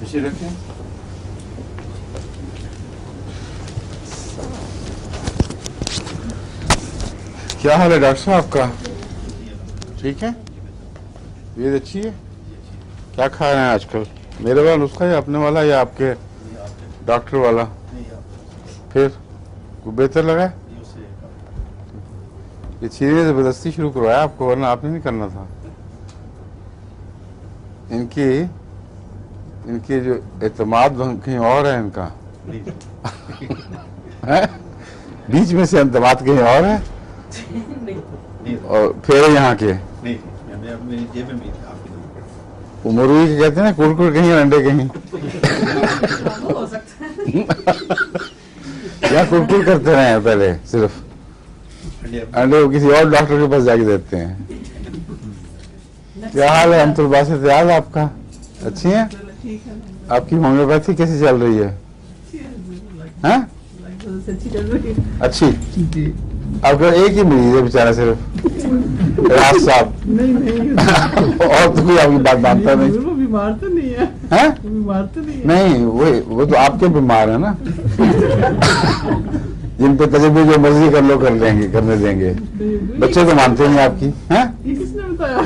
پیچھے رکھیں. کیا حال ہے ڈاکٹر صاحب آپ کا؟ ٹھیک ہے. یہ اچھی ہے. کیا کھا رہے ہیں آج کل؟ میرے والا نسخہ ہے اپنے والا یا آپ کے ڈاکٹر والا؟ پھر کوئی بہتر لگا؟ یہ چیزیں زبردستی شروع کروایا آپ کو، ورنہ آپ نے نہیں کرنا تھا. ان کی جو اعتماد کہیں اور ہے ان کا. بیچ میں سے اعتماد کہیں اور ہے اور پھر یہاں کے وہ مروئی کے کہتے ہیں نا، کڑکڑ کہیں انڈے کہیں. یا کڑکڑ کرتے رہے ہیں پہلے، صرف انڈے کسی اور ڈاکٹر کے پاس جا کے دیتے ہیں. کیا حال ہے امت الباسط یاد آپ کا؟ اچھی ہیں آپ کی ہومیوپیتھی کیسی چل رہی ہے؟ اچھی. آپ کا ایک ہی مریض ہے بیچارہ صرف، راز صاحب. اور تو کوئی آپ کی بات مانتا نہیں. بیمار تو نہیں ہے. نہیں وہ تو آپ کے بیمار ہیں نا، جن پہ تجربے جو مرضی کر لو کرنے دیں گے. بچے تو مانتے نہیں آپ کی. کس نے بتایا؟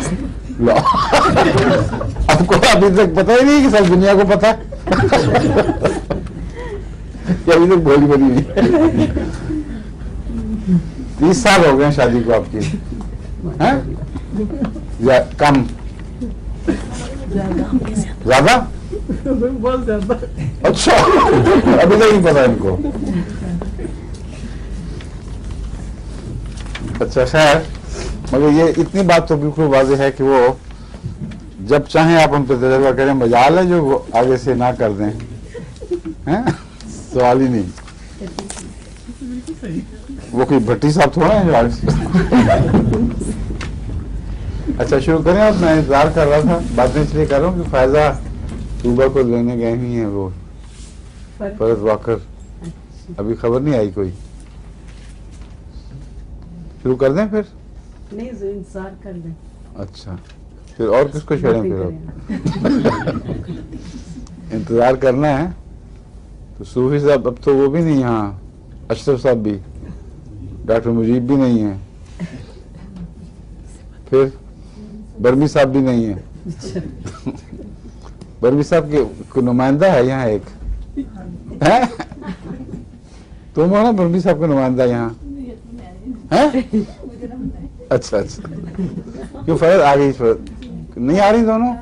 آپ کو ابھی تک پتہ ہی نہیں کہ سب دنیا کو پتہ ہے کہ ابھی تک بولی بنی نہیں. 30 سال ہو گئے ہیں شادی کو آپ کی. یا کم؟ زیادہ؟ بہت زیادہ. اچھا ابھی تک نہیں پتا ان کو. اچھا خیر، مگر یہ اتنی بات تو بالکل واضح ہے کہ وہ جب چاہیں آپ ان پہ تجربہ کریں. مجال ہے جو وہ آگے سے نہ کر دیں، سوال ہی نہیں. وہ کوئی بھٹی صاحب تھوڑا ہے جو آگے. اچھا شروع کریں. اب میں انتظار کر رہا تھا، باتیں اس لیے کر رہا ہوں کہ فائزہ صوبہ کو لینے گئے ہوئی ہیں وہ فرد واکر. ابھی خبر نہیں آئی کوئی. شروع کر دیں پھر؟ نہیں انتظار کر لیں. اچھا پھر اور کس کو چھوڑیں پھر؟ اب انتظار کرنا ہے تو صوفی صاحب اب تو وہ بھی نہیں یہاں، اشرف صاحب بھی، ڈاکٹر مجیب بھی نہیں ہیں، پھر برمی صاحب بھی نہیں ہیں. برمی صاحب کے نمائندہ ہے یہاں ایک. تم ہو نا برمی صاحب کا نمائندہ یہاں؟ اچھا اچھا. کیوں فیض آ گئی؟ نہیں آ رہی دونوں؟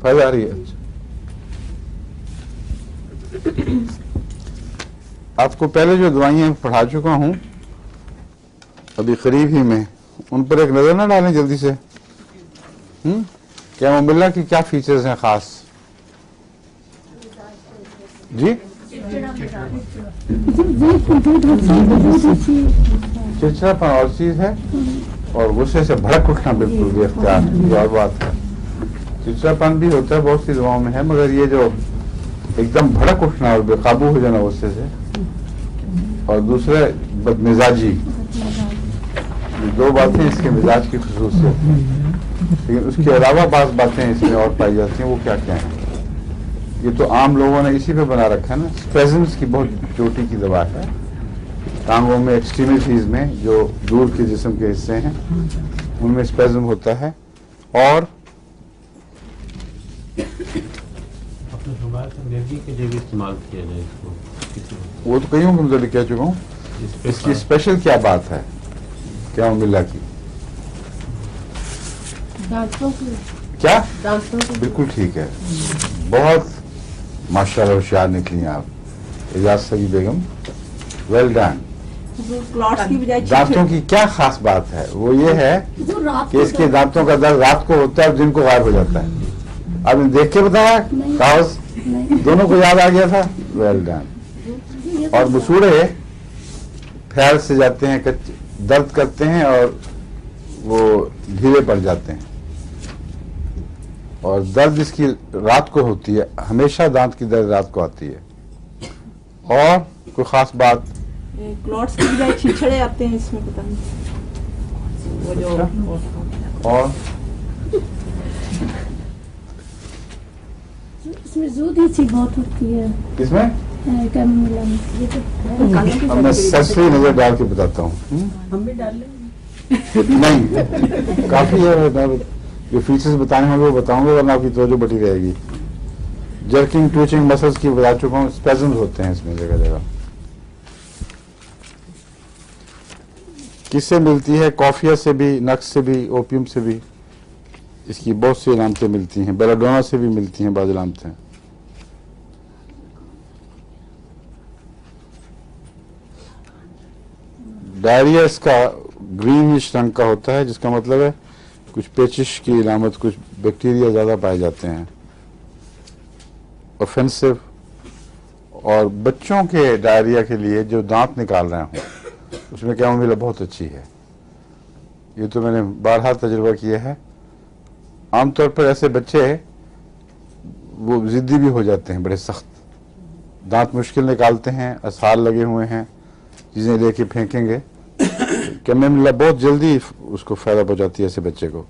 فیض آ رہی ہے. اچھا آپ کو پہلے جو دوائیاں پڑھا چکا ہوں ابھی قریب ہی میں، ان پر ایک نظر نہ ڈالیں جلدی سے. کیا مملہ کی کیا فیچرز ہیں خاص؟ جی چڑچڑا پن اور چیز ہے، اور غصے سے بھڑک اٹھنا بالکل بھی اختیار یہ اور بات ہے. چڑچڑا پن بھی ہوتا ہے بہت سی دواؤں میں ہے، مگر یہ جو ایک دم بھڑک اٹھنا اور بے قابو ہو جانا غصے سے، اور دوسرے بدمزاجی، یہ دو باتیں اس کے مزاج کی خصوصیت ہیں. لیکن اس کے علاوہ بعض باتیں اس میں اور پائی جاتی ہیں. وہ کیا کیا ہیں؟ یہ تو عام لوگوں نے اسی پہ بنا رکھا ہے نا. اسپیزمز کی بہت چوٹی کی دوا ہے ٹانگوں میں، ایکسٹریمیٹیز میں جو دور کے جسم کے حصے ہیں ان میں اسپیزم ہوتا ہے. اور وہ تو کئیوں کے متعلق کہہ چکا ہوں. اس کی اسپیشل کیا بات ہے کیا ملا کی؟ کیا بالکل ٹھیک ہے. بہت ماشاءاللہ ہوشیار نکلی ہیں آپ اعجاز سبی بیگم. Well done. دانتوں کی کیا خاص بات ہے؟ وہ یہ ہے کہ اس کے دانتوں کا درد رات کو ہوتا ہے اور دن کو غائب ہو جاتا ہے. آپ نے دیکھ کے بتایا کاغذ؟ دونوں کو یاد آ گیا تھا. Well done. اور مسوڑے پھیل سے جاتے ہیں، درد کرتے ہیں اور وہ ڈھیلے پڑ جاتے ہیں. اور درد اس کی رات کو ہوتی ہے، ہمیشہ دانت کی درد رات کو آتی ہے. اور کوئی خاص بات؟ کلاٹس کی بجائے چھچڑے آتے ہیں اس میں، پتہ نہیں وہ جو. اور इसमें जूदी सी बहुत होती है किसमें? कैमोमिला में। ये तो कानों की अब मैं ससरी नजर डाल के बताता हूँ। हम भी डाल लेंगे। नहीं, काफी है। मैं जो फीचर्स बताने होंगे वो बताऊंगा, वरना आपकी तवज्जो बटी रहेगी। जर्किंग, ट्विचिंग मसल्स की बता चुका हूँ, स्पेज़म्स होते हैं इसमें जगह जगह। किससे मिलती है? कॉफिया से भी, नक्स से भी, ओपियम से भी इसकी बहुत सी अलामतें मिलती हैं। बेलाडोना से भी मिलती हैं बाज़ अलामतें। डायरिया इसका ग्रीनिश रंग का होता है, जिसका मतलब है कुछ पेचिश की अलामत, कुछ बैक्टीरिया ज़्यादा पाए जाते हैं। ऑफेंसिव। और बच्चों के डायरिया के लिए जो दांत निकाल रहे हों उसमें कैमोमिला बहुत अच्छी है। ये तो मैंने बारहा तजुर्बा किया है। आमतौर पर ऐसे बच्चे वो ज़िद्दी भी हो जाते हैं, बड़े सख्त, दांत मुश्किल निकालते हैं, असहार लगे हुए हैं, चीज़ें लेके फेंकेंगे। कैमोमिला बहुत जल्दी उसको फ़ायदा पहुंचाती है ऐसे बच्चे को।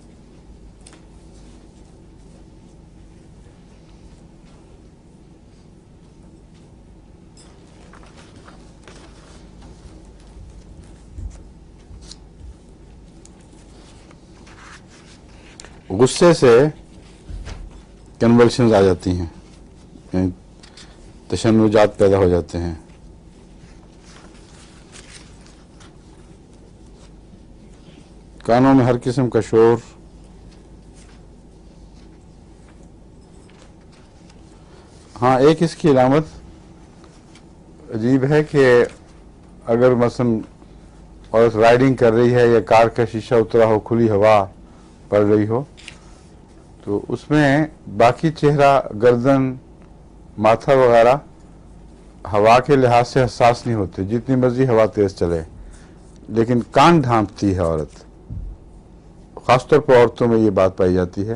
गुस्से से कन्वल्शंस आ जाती हैं, यानी तशन्नुजात पैदा हो जाते हैं। कानों में हर किस्म का शोर। हाँ, एक इसकी अलामत अजीब है कि अगर मसलन औरत राइडिंग कर रही है या कार का शीशा उतरा हो, खुली हवा पड़ रही हो, तो उसमें बाकी चेहरा, गर्दन, माथा वगैरह हवा के लिहाज से हसास नहीं होते, जितनी मर्जी हवा तेज चले, लेकिन कान ढांपती है औरत। खासतौर पर औरतों में ये बात पाई जाती है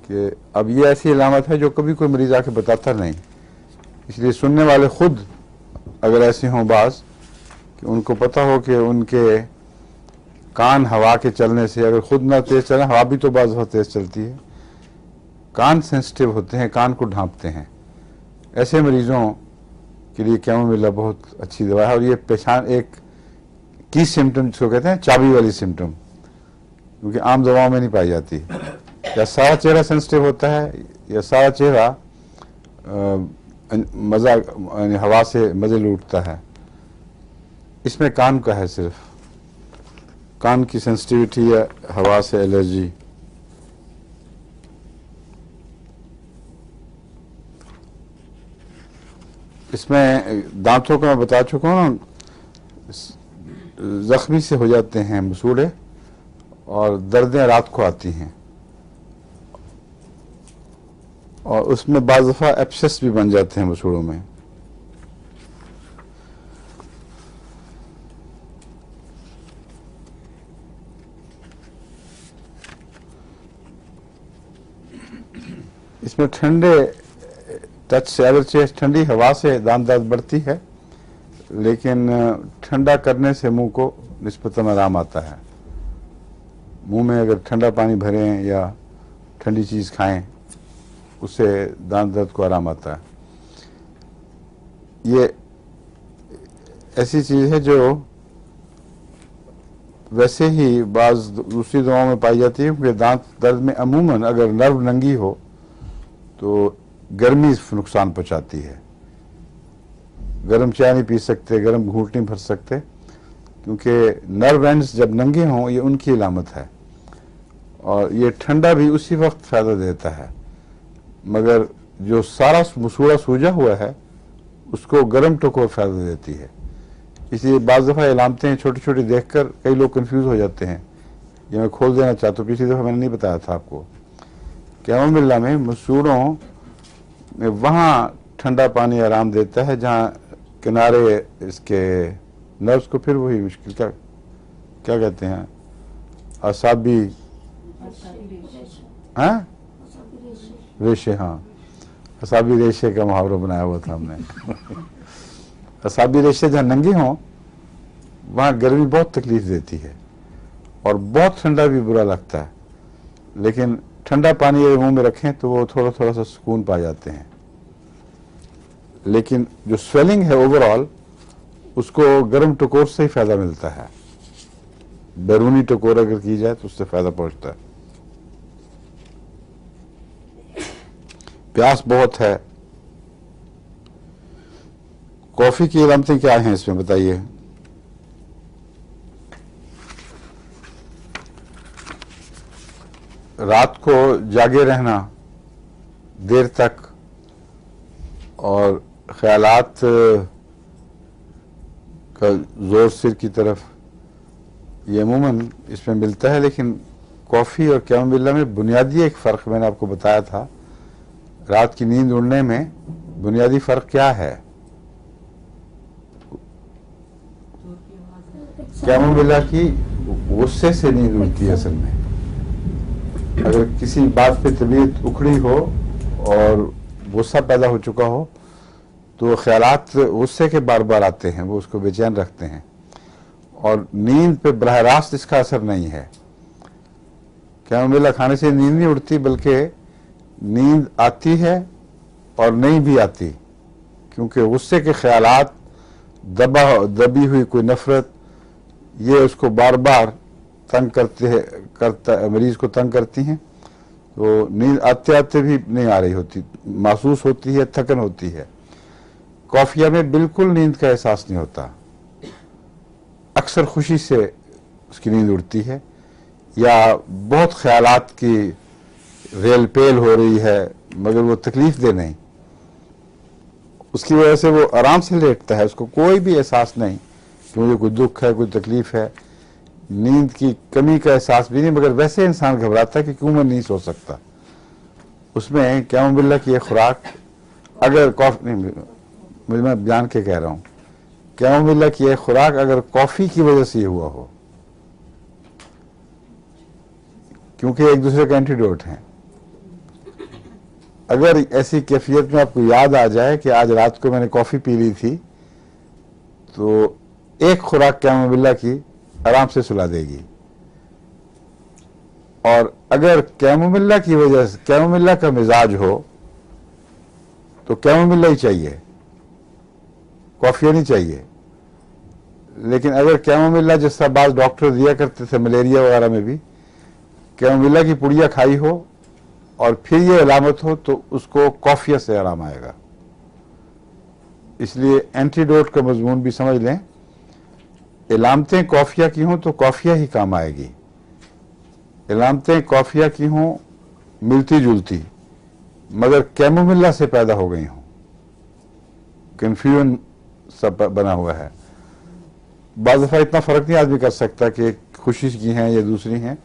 कि अब ये ऐसी अलामत है जो कभी कोई मरीज आके बताता नहीं, इसलिए सुनने वाले खुद अगर ऐसे हों बाज कि उनको पता हो कि उनके कान हवा के चलने से, अगर खुद ना तेज चले, हवा भी तो बाज बहुत तेज चलती है, कान सेंसिटिव होते हैं, कान को ढांपते हैं, ऐसे मरीजों के लिए कैमोमिला बहुत अच्छी दवा है। और ये पहचान एक की सिम्टम जिसको कहते हैं चाबी वाली सिम्टम, क्योंकि आम दवाओं में नहीं पाई जाती। या सारा चेहरा सेंसिटिव होता है या सारा चेहरा मज़ा यानी हवा से मज़े लूटता है। इसमें कान का है, सिर्फ कान की सेंसिटिविटी या हवा से एलर्जी। इसमें दांतों का मैं बता चुका हूँ ना, जख्मी से हो जाते हैं मसूड़े और दर्दें रात को आती हैं, और उसमें बाज़ दफ़ा एब्सेस भी बन जाते हैं मसूड़ों में। इसमें ठंडे टच से, अगरचे ठंडी हवा से दांत दर्द बढ़ती है, लेकिन ठंडा करने से मुंह को निस्बतन आराम आता है। मुंह में अगर ठंडा पानी भरें या ठंडी चीज़ खाएं, उससे दांत दर्द को आराम आता है। ये ऐसी चीज़ है जो वैसे ही बाज़ दूसरी दवाओं में पाई जाती है, क्योंकि दांत दर्द में अमूमन अगर नर्व नंगी हो तो गर्मी नुकसान पहुंचाती है। गर्म चाय नहीं पी सकते, गर्म घूंट नहीं भर सकते, क्योंकि नर्व एंड्स जब नंगे हों ये उनकी अलामत है। और ये ठंडा भी उसी वक्त फ़ायदा देता है, मगर जो सारा मसूड़ा सूजा हुआ है उसको गर्म टकोर फ़ायदा देती है। इसलिए बाज़ दफ़ा अलामतें छोटी छोटी देख कर कई लोग कंफ्यूज हो जाते हैं। ये मैं खोल देना चाहता हूँ, पिछली दफ़ा मैंने नहीं बताया था आपको। कैमोमिला में मसूड़ों में वहाँ ठंडा पानी आराम देता है जहाँ किनारे इसके नर्व्स को, फिर वही मुश्किल क्या कहते हैं, असाबी, हाँ रेशे, हाँ असाबी रेशे का मुहावरा बनाया हुआ था हमने। असाबी रेशे जहाँ नंगे हों वहाँ गर्मी बहुत तकलीफ देती है और बहुत ठंडा भी बुरा लगता है, लेकिन ठंडा पानी मुंह में रखें तो वो थोड़ा थोड़ा सा सुकून पा जाते हैं। लेकिन जो स्वेलिंग है ओवरऑल उसको गर्म टकोर से ही फायदा मिलता है। बैरूनी टकोर अगर की जाए तो उससे फायदा पहुंचता है। प्यास बहुत है, कॉफी की अलामतें क्या हैं इसमें बताइए। रात को जागे रहना देर तक और ख्यालात का जोर सिर की तरफ, ये अमूमन इसमें मिलता है। लेकिन कॉफ़ी और कैमोमिला में बुनियादी एक फ़र्क मैंने आपको बताया था। रात की नींद उड़ने में बुनियादी फ़र्क क्या है? कैमोमिला की गुस्से से नींद उड़ती है असल में। अगर किसी बात पे तबीयत उखड़ी हो और गुस्सा पैदा हो चुका हो तो ख्यालात गुस्से के बार बार आते हैं, वो उसको बेचैन रखते हैं और नींद पे बराह रास्त इसका असर नहीं है। कैमोमिला खाने से नींद नहीं उड़ती, बल्कि नींद आती है और नहीं भी आती, क्योंकि गुस्से के ख्यालात, दबी हुई कोई नफरत, ये उसको बार बार तंग मरीज को तंग करती हैं। तो नींद आते आते भी नहीं आ रही होती, महसूस होती है, थकन होती है। कॉफिया में बिल्कुल नींद का एहसास नहीं होता, अक्सर खुशी से उसकी नींद उड़ती है, या बहुत ख्यालात की रेल पेल हो रही है मगर वो तकलीफ दे नहीं, उसकी वजह से वो आराम से लेटता है, उसको कोई भी एहसास नहीं कि मुझे कोई दुख है, कोई तकलीफ है। नींद की कमी का एहसास भी नहीं, मगर वैसे इंसान घबराता है कि क्यों मैं नहीं सो सकता। उसमें कैमोमिला की एक खुराक, अगर कॉफी नहीं, मुझे मैं जान के कह रहा हूँ, कैमोमिला की एक खुराक अगर कॉफी की वजह से हुआ हो, क्योंकि एक दूसरे का एंटीडोट हैं। अगर ऐसी कैफियत में आपको याद आ जाए कि आज रात को मैंने कॉफी पी ली थी, तो एक खुराक कैमोमिला की आराम से सुला देगी। और अगर कैमोमिला की वजह से कैमोमिला का मिजाज हो तो कैमोमिला ही चाहिए, कॉफी नहीं चाहिए। लेकिन अगर कैमोमिला, जिस बात डॉक्टर दिया करते थे मलेरिया वगैरह में भी, कैमोमिला की पुड़िया खाई हो और फिर ये अलामत हो तो उसको कॉफिया से आराम आएगा। इसलिए एंटीडोट का मजमून भी समझ लें। इलामतें कॉफिया की हों तो कॉफिया ही काम आएगी, इलामतें कॉफिया की हों मिलती जुलती मगर कैमोमिला से पैदा हो गई हों, कन्फ्यूजन सब बना हुआ है। बाज़ दफ़ा इतना फ़र्क नहीं आदमी कर सकता कि खुशी की हैं या दूसरी हैं,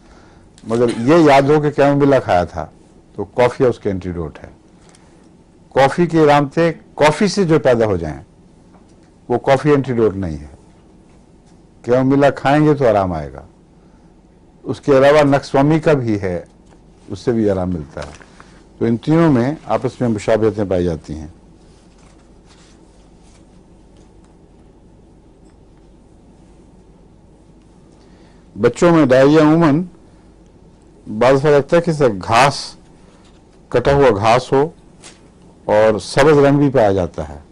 मगर ये याद हो कि कैमोमिला खाया था तो कॉफिया उसके एंटीडोट है। कॉफ़ी की इलामतें कॉफ़ी से जो पैदा हो जाएं वो कॉफ़ी एंटीडोट नहीं है। कैमोमिला खाएंगे तो आराम आएगा। उसके अलावा नक्सवामी का भी है, उससे भी आराम मिलता है। तो इन तीनों में आपस में मुशाबहतें पाई जाती हैं। बच्चों में डायरिया अमूमन बाज़ दफ़ा लगता है कि सब घास, कटा हुआ घास हो और सब्ज रंग भी पाया जाता है।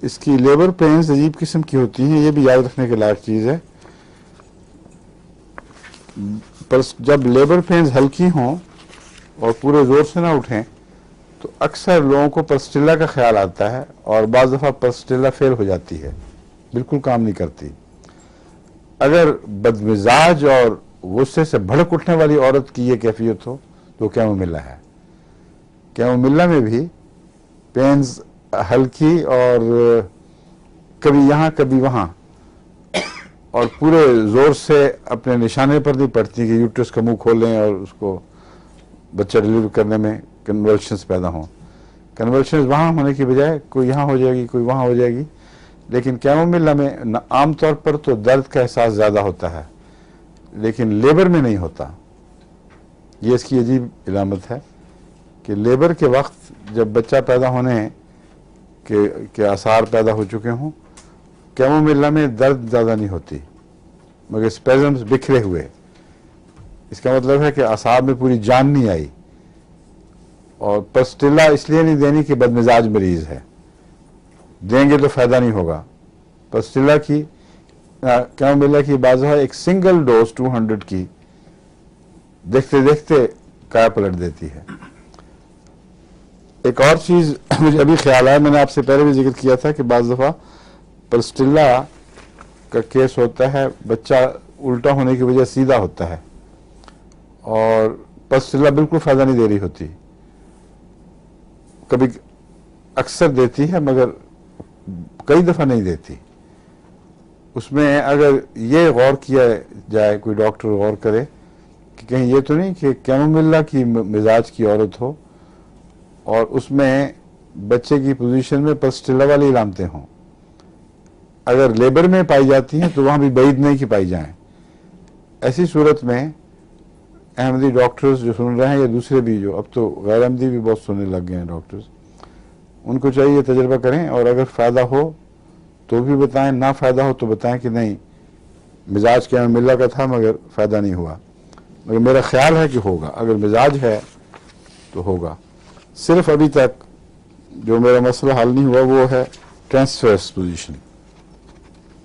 इसकी लेबर पेन्स अजीब किस्म की होती हैं, ये भी याद रखने के लायक चीज़ है। पर जब लेबर पेन्स हल्की हों और पूरे ज़ोर से ना उठें तो अक्सर लोगों को पस्टिला का ख्याल आता है और बाज़ दफ़ा पस्टिला फेल हो जाती है, बिल्कुल काम नहीं करती। अगर बदमिजाज और गुस्से से भड़क उठने वाली औरत की ये कैफियत हो तो कैमोमिला है। कैमोमिला में भी पेन्स हल्की और कभी यहाँ कभी वहाँ और पूरे जोर से अपने निशाने पर नहीं पड़ती कि यूट्रस का मुंह खोलें और उसको बच्चा डिलीवर करने में कन्वल्शंस पैदा हों। कन्वल्शंस वहाँ होने की बजाय कोई यहाँ हो जाएगी, कोई वहाँ हो जाएगी। लेकिन कैमोमिला में आमतौर पर तो दर्द का एहसास ज़्यादा होता है, लेकिन लेबर में नहीं होता। ये इसकी अजीब इलामत है कि लेबर के वक्त जब बच्चा पैदा होने के आसार पैदा हो चुके हों, कैमोमिला में दर्द ज़्यादा नहीं होती, मगर स्पेजम्स बिखरे हुए। इसका मतलब है कि असाब में पूरी जान नहीं आई। और पस्टिला इसलिए नहीं देनी कि बदमिजाज मरीज है, देंगे तो फायदा नहीं होगा। पस्टिला की कैमोमिला की बाज़ एक सिंगल डोज 200 की देखते देखते काया पलट देती है। एक और चीज मुझे अभी ख्याल आया, मैंने आपसे पहले भी जिक्र किया था कि बाज़ दफ़ा पस्टिला का केस होता है, बच्चा उल्टा होने की वजह सीधा होता है और पस्टिला बिल्कुल फायदा नहीं दे रही होती। कभी अक्सर देती है मगर कई दफा नहीं देती। उसमें अगर ये गौर किया जाए, कोई डॉक्टर गौर करे कि कहीं ये तो नहीं कि कैमोमिला की मिजाज की औरत हो और उसमें बच्चे की पोजीशन में पस्टिला वाली इलामतें हों। अगर लेबर में पाई जाती हैं तो वहां भी बैद नहीं की पाई जाएं। ऐसी सूरत में अहमदी डॉक्टर्स जो सुन रहे हैं या दूसरे भी, जो अब तो गैर अहमदी भी बहुत सुनने लग गए हैं डॉक्टर्स, उनको चाहिए तजर्बा करें और अगर फ़ायदा हो तो भी बताएं, ना फ़ायदा हो तो बताएं कि नहीं मिजाज कैमोमिला का था मगर फ़ायदा नहीं हुआ। मगर मेरा ख्याल है कि होगा, अगर मिजाज है तो होगा। सिर्फ अभी तक जो मेरा मसला हल नहीं हुआ वो है ट्रांसफर्स पोजीशन।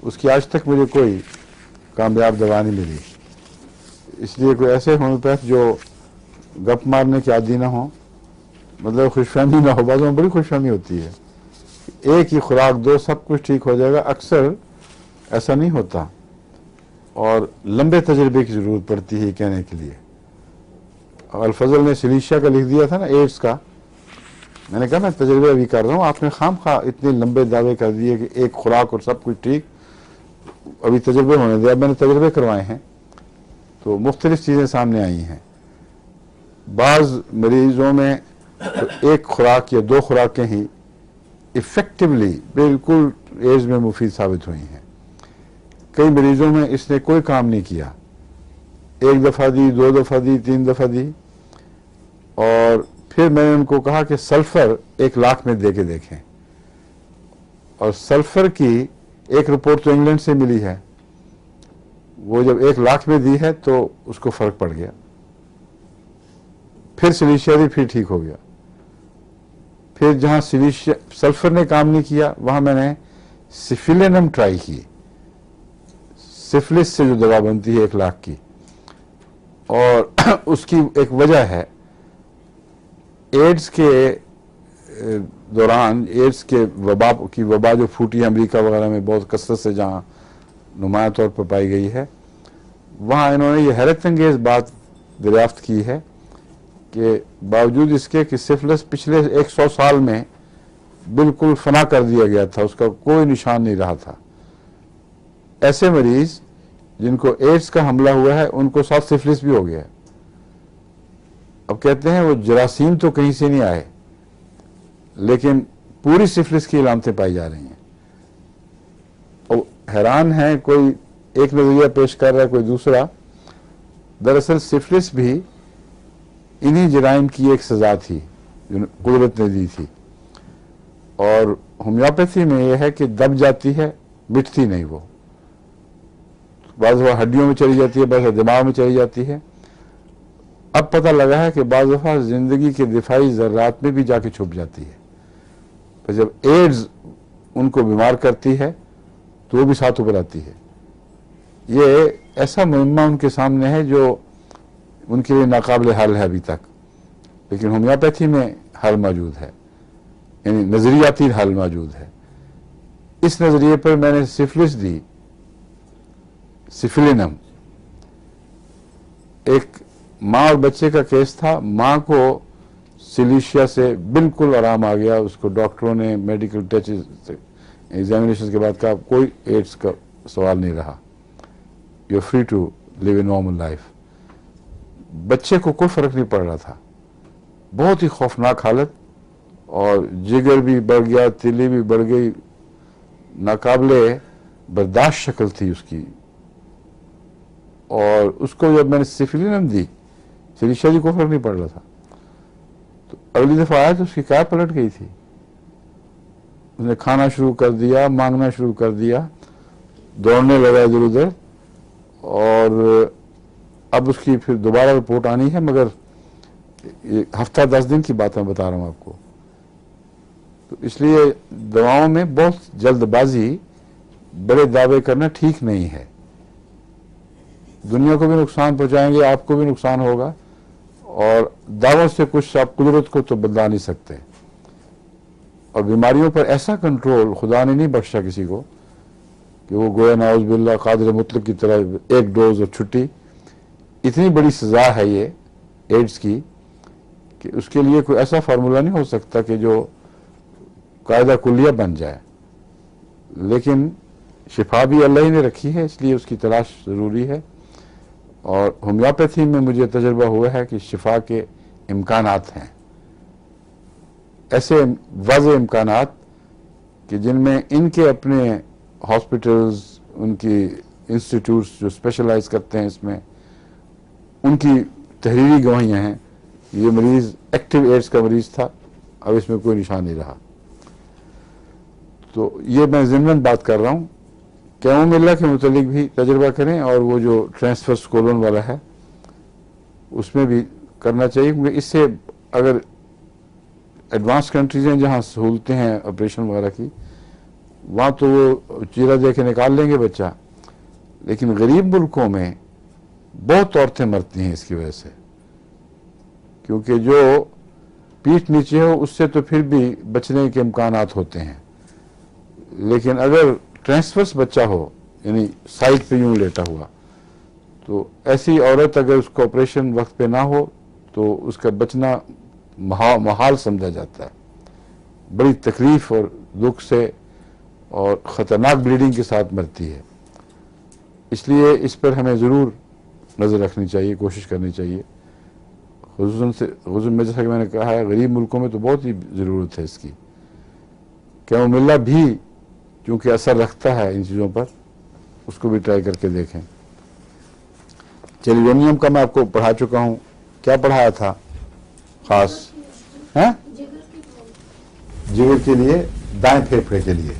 उसकी आज तक मुझे कोई कामयाब दवा नहीं मिली। इसलिए कोई ऐसे होम्योपैथ जो गप मारने के आदी ना हो, मतलब खुशफहमी ना हो। बाज़ों में बड़ी खुशफहमी होती है, एक ही खुराक दो सब कुछ ठीक हो जाएगा। अक्सर ऐसा नहीं होता और लंबे तजर्बे की ज़रूरत पड़ती है कहने के लिए। अल-फज़ल ने सिलीशिया का लिख दिया था ना, एड्स का। मैंने कहा मैं तजर्बे अभी कर रहा हूँ, आपने खाम खा इतने लंबे दावे कर दिए कि एक खुराक और सब कुछ ठीक, अभी तजर्बे होने दिया। मैंने तजर्बे करवाए हैं तो मुख्तलिफ चीज़ें सामने आई हैं। बाज़ मरीज़ों में तो एक खुराक या दो खुराकें ही इफ़ेक्टिवली बिल्कुल एज में मुफीद साबित हुई हैं। कई मरीज़ों में इसने कोई काम नहीं किया, एक दफ़ा दी, दो दफ़ा दी, तीन दफ़ा दी। और फिर मैंने उनको कहा कि सल्फ़र 1 लाख में दे के देखें। और सल्फ़र की एक रिपोर्ट तो इंग्लैंड से मिली है, वो जब 1 लाख में दी है तो उसको फ़र्क पड़ गया। फिर सिलीशिया दी, फिर ठीक हो गया। फिर जहां सिलीशिया सल्फर ने काम नहीं किया वहां मैंने सिफिलिनम ट्राई की। सिफिलिस से जो दवा बनती है 1 लाख की, और उसकी एक वजह है एड्स के दौरान, एड्स के वबा जो फूटी अमेरिका वगैरह में बहुत कसरत से जहां नुमाया तौर पर पाई गई है, वहां इन्होंने ये हैरत अंगेज बात दरियाफ्त की है कि बावजूद इसके कि सिफिलिस पिछले 100 साल में बिल्कुल फना कर दिया गया था, उसका कोई निशान नहीं रहा था। ऐसे मरीज जिनको एड्स का हमला हुआ है उनको साथ सिफिलिस भी हो गया है। अब कहते हैं वो जरासीम तो कहीं से नहीं आए, लेकिन पूरी सिफिलिस की इलामतें पाई जा रही हैं। और हैरान है, कोई एक नजरिया पेश कर रहा है, कोई दूसरा। दरअसल सिफिलिस भी इन्हीं जराइम की एक सजा थी जो कुदरत ने दी थी। और होम्योपैथी में यह है कि दब जाती है, मिटती नहीं। वो बाज़ दफ़ा हड्डियों में चली जाती है, बाज़ दिमाग में चली जाती है। अब पता लगा है कि बाज़ दफ़ा जिंदगी के दिफाई ज़र्रात में भी जाके छुप जाती है। पर जब एड्स उनको बीमार करती है तो वो भी साथ उभर आती है। ये ऐसा मुहिम्मा उनके सामने है जो उनके लिए नाकाबिल हल है अभी तक, लेकिन होम्योपैथी में हल मौजूद है, यानी नजरियाती हल मौजूद है। इस नजरिए पर मैंने सिफिलिस दी, सिफिलिनम। एक माँ और बच्चे का केस था, माँ को सिलीशिया से बिल्कुल आराम आ गया। उसको डॉक्टरों ने मेडिकल टेस्ट से एग्जामिनेशन के बाद कहा कोई एड्स का सवाल नहीं रहा, you are free to live a normal life. बच्चे को कोई फर्क नहीं पड़ रहा था, बहुत ही खौफनाक हालत, और जिगर भी बढ़ गया, तिली भी बढ़ गई, नाकाबिले बर्दाश्त शक्ल थी उसकी। और उसको जब मैंने सिफिलिनम दी, सिलीशिया जी को फर्क नहीं पड़ रहा था, तो अगली दफा आया तो उसकी कार पलट गई थी। उसने खाना शुरू कर दिया, मांगना शुरू कर दिया, दौड़ने लगा इधर उधर, اور اب اس کی پھر دوبارہ رپورٹ آنی ہے، مگر ہفتہ 10 دن کی بات میں بتا رہا ہوں آپ کو. تو اس لیے دواؤں میں بہت جلد بازی، بڑے دعوے کرنا ٹھیک نہیں ہے. دنیا کو بھی نقصان پہنچائیں گے، آپ کو بھی نقصان ہوگا، اور دعووں سے کچھ آپ قدرت کو تو بدلا نہیں سکتے. اور بیماریوں پر ایسا کنٹرول خدا نے نہیں بخشا کسی کو کہ وہ گویا نعوذ باللہ قادر مطلق کی طرح ایک ڈوز اور چھٹی. اتنی بڑی سزا ہے یہ ایڈز کی کہ اس کے لیے کوئی ایسا فارمولہ نہیں ہو سکتا کہ جو قاعدہ کلیہ بن جائے. لیکن شفا بھی اللہ ہی نے رکھی ہے، اس لیے اس کی تلاش ضروری ہے. اور ہومیوپیتھی میں مجھے تجربہ ہوا ہے کہ شفا کے امکانات ہیں، ایسے واضح امکانات کہ جن میں ان کے اپنے ہاسپٹلز، ان کی انسٹیٹیوٹس جو اسپیشلائز کرتے ہیں اس میں، ان کی تحریری گواہیاں ہیں. یہ مریض ایکٹیو ایڈز کا مریض تھا، اب اس میں کوئی نشان نہیں رہا. تو یہ میں ضمن بات کر رہا ہوں. کیمومیلا کے متعلق بھی تجربہ کریں، اور وہ جو ٹرانسفرس کولون والا ہے اس میں بھی کرنا چاہیے، کیونکہ اس سے اگر ایڈوانس کنٹریز ہیں جہاں سہولتیں ہیں آپریشن وغیرہ کی، وہاں تو وہ چیرا دے کے نکال لیں گے بچہ. لیکن غریب ملکوں میں بہت عورتیں مرتی ہیں اس کی وجہ سے، کیونکہ جو پیٹھ نیچے ہو اس سے تو پھر بھی بچنے کے امکانات ہوتے ہیں. لیکن اگر ٹرانسفرس بچہ ہو، یعنی سائڈ پہ یوں لیٹا ہوا، تو ایسی عورت اگر اس کو آپریشن وقت پہ نہ ہو تو اس کا بچنا محال سمجھا جاتا ہے. بڑی تکلیف اور دکھ سے اور خطرناک بلیڈنگ کے ساتھ مرتی ہے. اس لیے اس پر ہمیں ضرور نظر رکھنی چاہیے، کوشش کرنی چاہیے. خصوصاً میں جیسا کہ میں نے کہا ہے غریب ملکوں میں تو بہت ہی ضرورت ہے اس کی. کیمومیلا بھی چونکہ اثر رکھتا ہے ان چیزوں پر، اس کو بھی ٹرائی کر کے دیکھیں. چیلیڈونیم کا میں آپ کو پڑھا چکا ہوں. کیا پڑھایا تھا خاص؟ جگر کے لیے، دائیں پھیپھڑے کے لیے،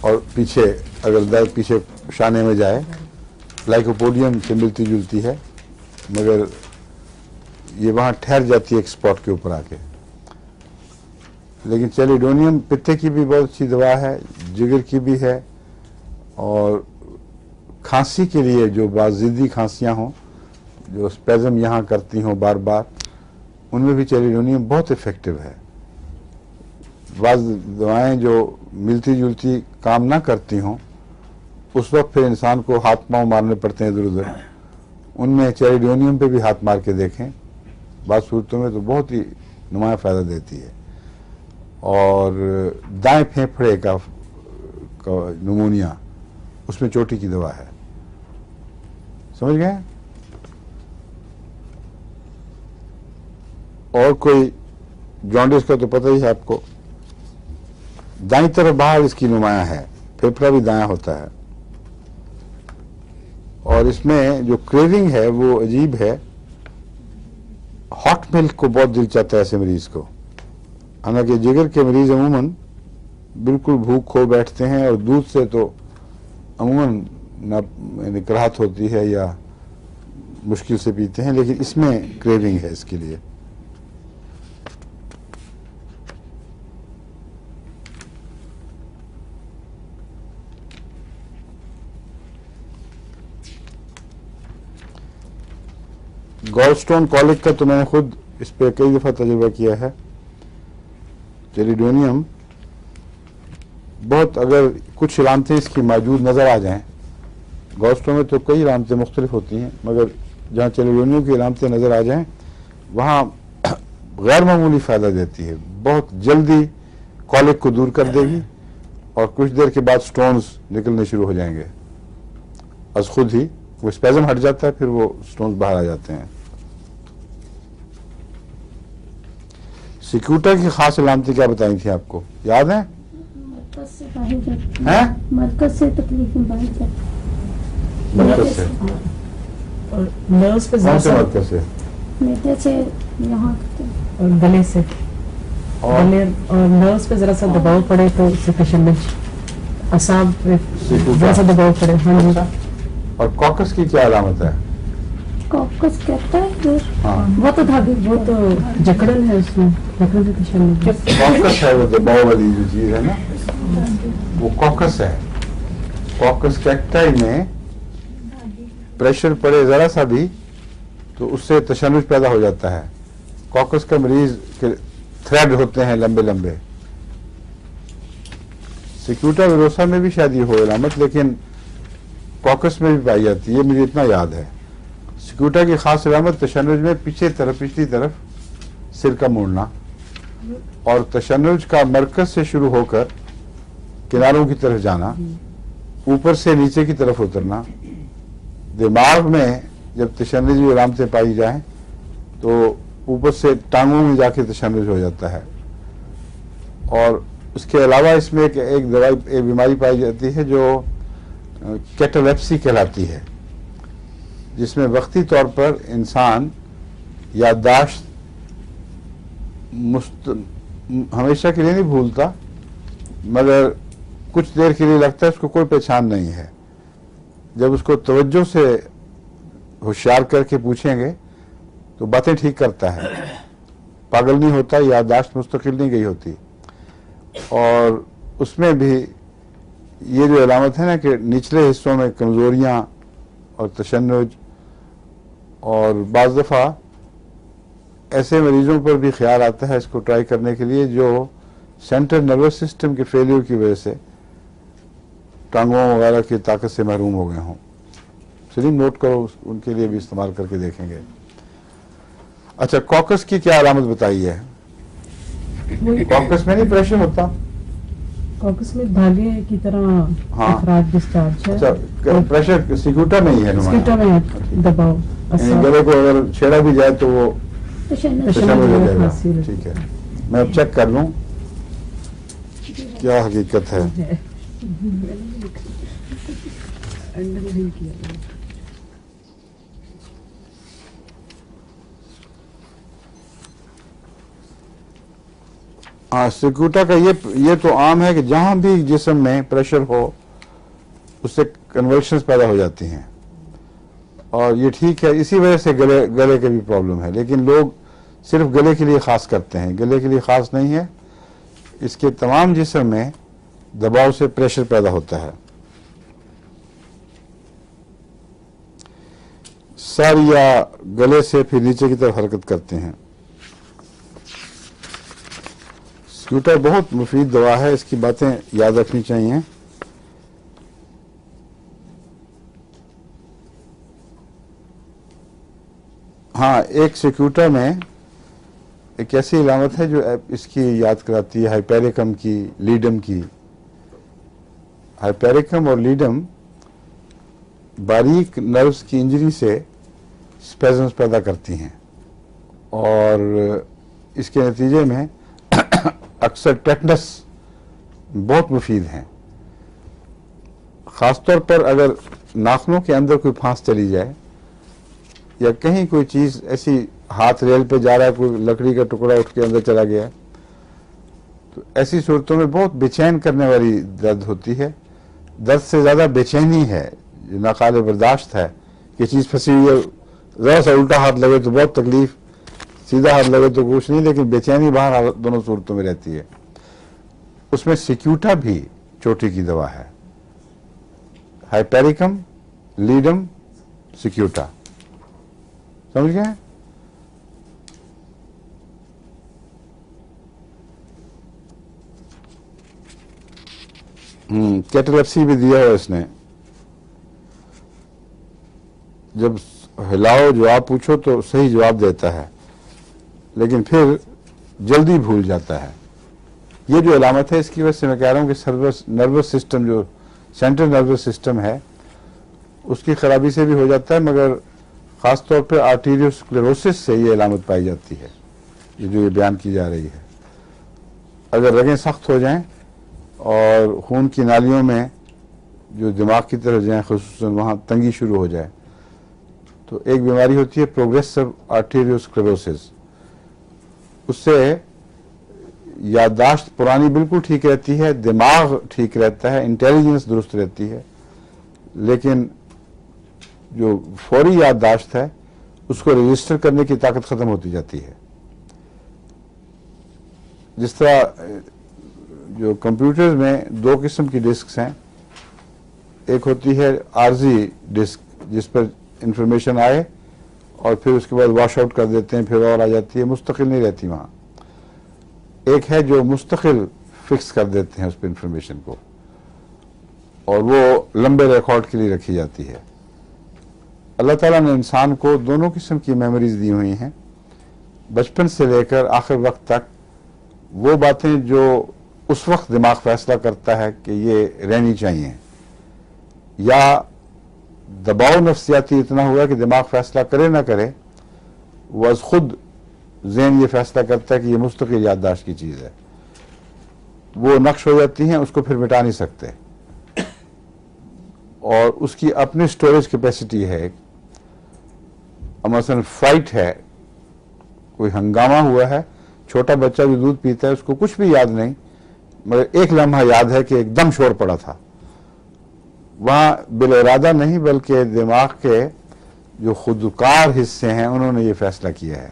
اور پیچھے اگر درد پیچھے شانے میں جائے، لائکوپوڈیم سے ملتی جلتی ہے، مگر یہ وہاں ٹھہر جاتی ہے ایک اسپاٹ کے اوپر آ کے. لیکن چیلیڈونیم پتے کی بھی بہت اچھی دوا ہے، جگر کی بھی ہے، اور کھانسی کے لیے جو بعض ضدی کھانسیاں ہوں، جو اسپیزم یہاں کرتی ہوں بار بار، ان میں بھی چیلیڈونیم بہت افیکٹو ہے. بعض دوائیں جو ملتی جلتی کام نہ کرتی ہوں، اس وقت پھر انسان کو ہاتھ پاؤں مارنے پڑتے ہیں ادھر ادھر. ان میں چیلیڈونیم پہ بھی ہاتھ مار کے دیکھیں، بعض صورتوں میں تو بہت ہی نمایاں فائدہ دیتی ہے. اور دائیں پھیپھڑے کا نمونیا، اس میں چوٹی کی دوا ہے. سمجھ گئے؟ اور کوئی جانڈس کا تو پتہ ہی ہے آپ کو. دائیں طرف باہر اس کی نمایاں ہے، پھیپھڑا بھی دایاں ہوتا ہے. اور اس میں جو کریونگ ہے وہ عجیب ہے. ہاٹ ملک کو بہت دل چاہتا ہے ایسے مریض کو. حالانکہ جگر کے مریض عموماً بالکل بھوک کھو بیٹھتے ہیں، اور دودھ سے تو عموماً یعنی کراہت ہوتی ہے یا مشکل سے پیتے ہیں، لیکن اس میں کریونگ ہے اس کے لیے. گال سٹون کالک کا تو میں نے خود اس پہ کئی دفعہ تجربہ کیا ہے. چیلیڈونیم بہت، اگر کچھ علامتیں اس کی موجود نظر آ جائیں، گال سٹون میں تو کئی علامتیں مختلف ہوتی ہیں، مگر جہاں چیلیڈونیم کی علامتیں نظر آ جائیں وہاں غیر معمولی فائدہ دیتی ہے. بہت جلدی کالک کو دور کر دے گی، اور کچھ دیر کے بعد سٹونز نکلنے شروع ہو جائیں گے از خود ہی. وہ اسپیزم ہٹ جاتا ہے، پھر وہ سٹونز باہر آ جاتے ہیں. سیکوٹا کی خاص علامتیں کیا بتائی تھی آپ کو، یاد ہیں؟ مرکز سے باہر جاتی ہے، مرکز سے تکلیفیں باہر جاتی ہیں. مرکز سے، اور نروز پہ کون سے مرکز سے؟ میٹے سے یہاں کرتے ہیں. اور گلے سے، اور گلے اور نروز پہ ذرا سا دباؤ پڑے تو سفیشن میں اعصاب پہ ذرا سا دباؤ پڑے. ہاں جی. और कॉकस की क्या अलामत है? कॉकस कहता है जो हाँ, वो तो धागे वो तो जकड़न है उसमें, जकड़न से तशन्नुज। कॉकस है, वो दबाव वाली जो चीज है ना, वो कॉकस है। कॉकस कैक्टाई में प्रेशर पड़े जरा सा भी तो उससे तशन्नुज पैदा हो जाता है। कॉकस का मरीज के थ्रेड होते हैं लंबे लंबे। सिक्यूटा विरोसा में भी शायद ये हो अलामत, लेकिन कॉकस में भी पाई जाती है, मुझे इतना याद है। सिक्यूटा की खास अलामत तशन्नुज में पिछली तरफ सिर का मुड़ना और तशन्नुज का मरकज से शुरू होकर किनारों की तरफ जाना, ऊपर से नीचे की तरफ उतरना। दिमाग में जब तशन्नुज की अलामतें पाई जाएं तो ऊपर से टांगों में जाके तशन्नुज हो जाता है। और उसके अलावा इसमें एक बीमारी पाई जाती है जो कैटालेप्सी कहलाती है, जिसमें वक्ती तौर पर इंसान याददाश्त हमेशा के लिए नहीं भूलता, मगर कुछ देर के लिए लगता है उसको कोई पहचान नहीं है। जब उसको तवज्जो से होशियार करके पूछेंगे तो बातें ठीक करता है, पागल नहीं होता, याददाश्त मुस्तकिल नहीं गई होती। और उसमें भी ये जो अलामत है ना कि निचले हिस्सों में कमजोरियां और तशन्नुज, और बाज़ दफ़ा ऐसे मरीजों पर भी ख्याल आता है इसको ट्राई करने के लिए जो सेंट्रल नर्वस सिस्टम के फेलियर की वजह से टांगों वगैरह की ताकत से महरूम हो गए हों। चलिए नोट करो, उनके लिए भी इस्तेमाल करके देखेंगे। अच्छा, कॉकस की क्या अलामत बताई है? कॉकस में नहीं प्रेशर होता, कॉकस में धागे की तरह हाँ। अखराज डिस्चार्ज है। अच्छा, प्रेशर सिक्यूटा में ही है नुमाया। स्कीटा में दबाव यानी असर। गले को अगर छेड़ा भी जाए तो वो तशन्नुज तशन्नुज हो जाएगा। हासिल। ठीक है, मैं अब चेक कर लूं क्या हकीकत है। अंडरलाइन किया। हाँ, सिक्यूटा का ये तो आम है कि जहां भी जिस्म में प्रेशर हो उससे कन्वल्शंस पैदा हो जाती हैं, और ये ठीक है। इसी वजह से गले के भी प्रॉब्लम है, लेकिन लोग सिर्फ गले के लिए खास करते हैं। गले के लिए खास नहीं है, इसके तमाम जिस्म में दबाव से प्रेशर पैदा होता है। सर या गले से फिर नीचे की तरफ हरकत करते हैं। स्कूटर बहुत मुफीद दवा है, इसकी बातें याद रखनी चाहिए। हाँ, एक सिक्यूटा में एक ऐसी अलामत है जो इसकी याद कराती है हाइपेरिकम की, लीडम की। हाइपेरिकम और लीडम बारीक नर्व्स की इंजरी से स्पेज़म्स पैदा करती हैं, और इसके नतीजे में अक्सर टेटनस बहुत मुफीद हैं। ख़ासतौर पर अगर नाखूनों के अंदर कोई फांस चली जाए या कहीं कोई चीज़ ऐसी, हाथ रेल पे जा रहा है, कोई लकड़ी का टुकड़ा उठ के अंदर चला गया, तो ऐसी सूरतों में बहुत बेचैन करने वाली दर्द होती है। दर्द से ज़्यादा बेचैनी है, जो नाकाबिल बर्दाश्त है कि चीज़ फंसी हुई है, ज़रा सा उल्टा हाथ लगे तो बहुत तकलीफ, सीधा हाथ लगे तो कुछ नहीं, लेकिन बेचैनी बाहर दोनों सूरतों में रहती है। उसमें सिक्यूटा भी चोटी की दवा है। हाइपेरिकम, लीडम, सिक्यूटा, समझ गए? कैटालेप्सी भी दिया है इसने। जब हिलाओ, जवाब पूछो तो सही जवाब देता है, लेकिन फिर जल्दी भूल जाता है। ये जो अलामत है, इसकी वजह से मैं कह रहा हूं कि नर्वस सिस्टम, जो सेंट्रल नर्वस सिस्टम है, उसकी खराबी से भी हो जाता है, मगर ख़ास तौर पर आर्टीरियोस्क्लेरोसिस से ये अलामत पाई जाती है, ये जो ये बयान की जा रही है। अगर रगें सख्त हो जाएं और खून की नालियों में जो दिमाग की तरफ जाएं, खुसूसन वहाँ तंगी शुरू हो जाए, तो एक बीमारी होती है प्रोग्रेसिव आर्टीरियोस्क्लेरोसिस। उससे याददाश्त पुरानी बिल्कुल ठीक रहती है, दिमाग ठीक रहता है, इंटेलिजेंस दुरुस्त रहती है, लेकिन جو فوری یادداشت ہے اس کو رجسٹر کرنے کی طاقت ختم ہوتی جاتی ہے. جس طرح جو کمپیوٹرز میں دو قسم کی ڈسکس ہیں، ایک ہوتی ہے عارضی ڈسک جس پر انفارمیشن آئے اور پھر اس کے بعد واش آؤٹ کر دیتے ہیں، پھر اور آ جاتی ہے، مستقل نہیں رہتی وہاں. ایک ہے جو مستقل فکس کر دیتے ہیں اس پہ انفارمیشن کو، اور وہ لمبے ریکارڈ کے لیے رکھی جاتی ہے. اللہ تعالیٰ نے انسان کو دونوں قسم کی میموریز دی ہوئی ہیں، بچپن سے لے کر آخر وقت تک. وہ باتیں جو اس وقت دماغ فیصلہ کرتا ہے کہ یہ رہنی چاہیے، یا دباؤ نفسیاتی اتنا ہوا کہ دماغ فیصلہ کرے نہ کرے، وہ از خود ذہن یہ فیصلہ کرتا ہے کہ یہ مستقل یادداشت کی چیز ہے، وہ نقش ہو جاتی ہیں، اس کو پھر مٹا نہیں سکتے. اور اس کی اپنی سٹوریج کیپیسٹی ہے. مثلا فائٹ ہے، کوئی ہنگامہ ہوا ہے، چھوٹا بچہ بھی دودھ پیتا ہے، اس کو کچھ بھی یاد نہیں، مگر ایک لمحہ یاد ہے کہ ایک دم شور پڑا تھا. وہاں بالارادہ نہیں بلکہ دماغ کے جو خودکار حصے ہیں انہوں نے یہ فیصلہ کیا ہے.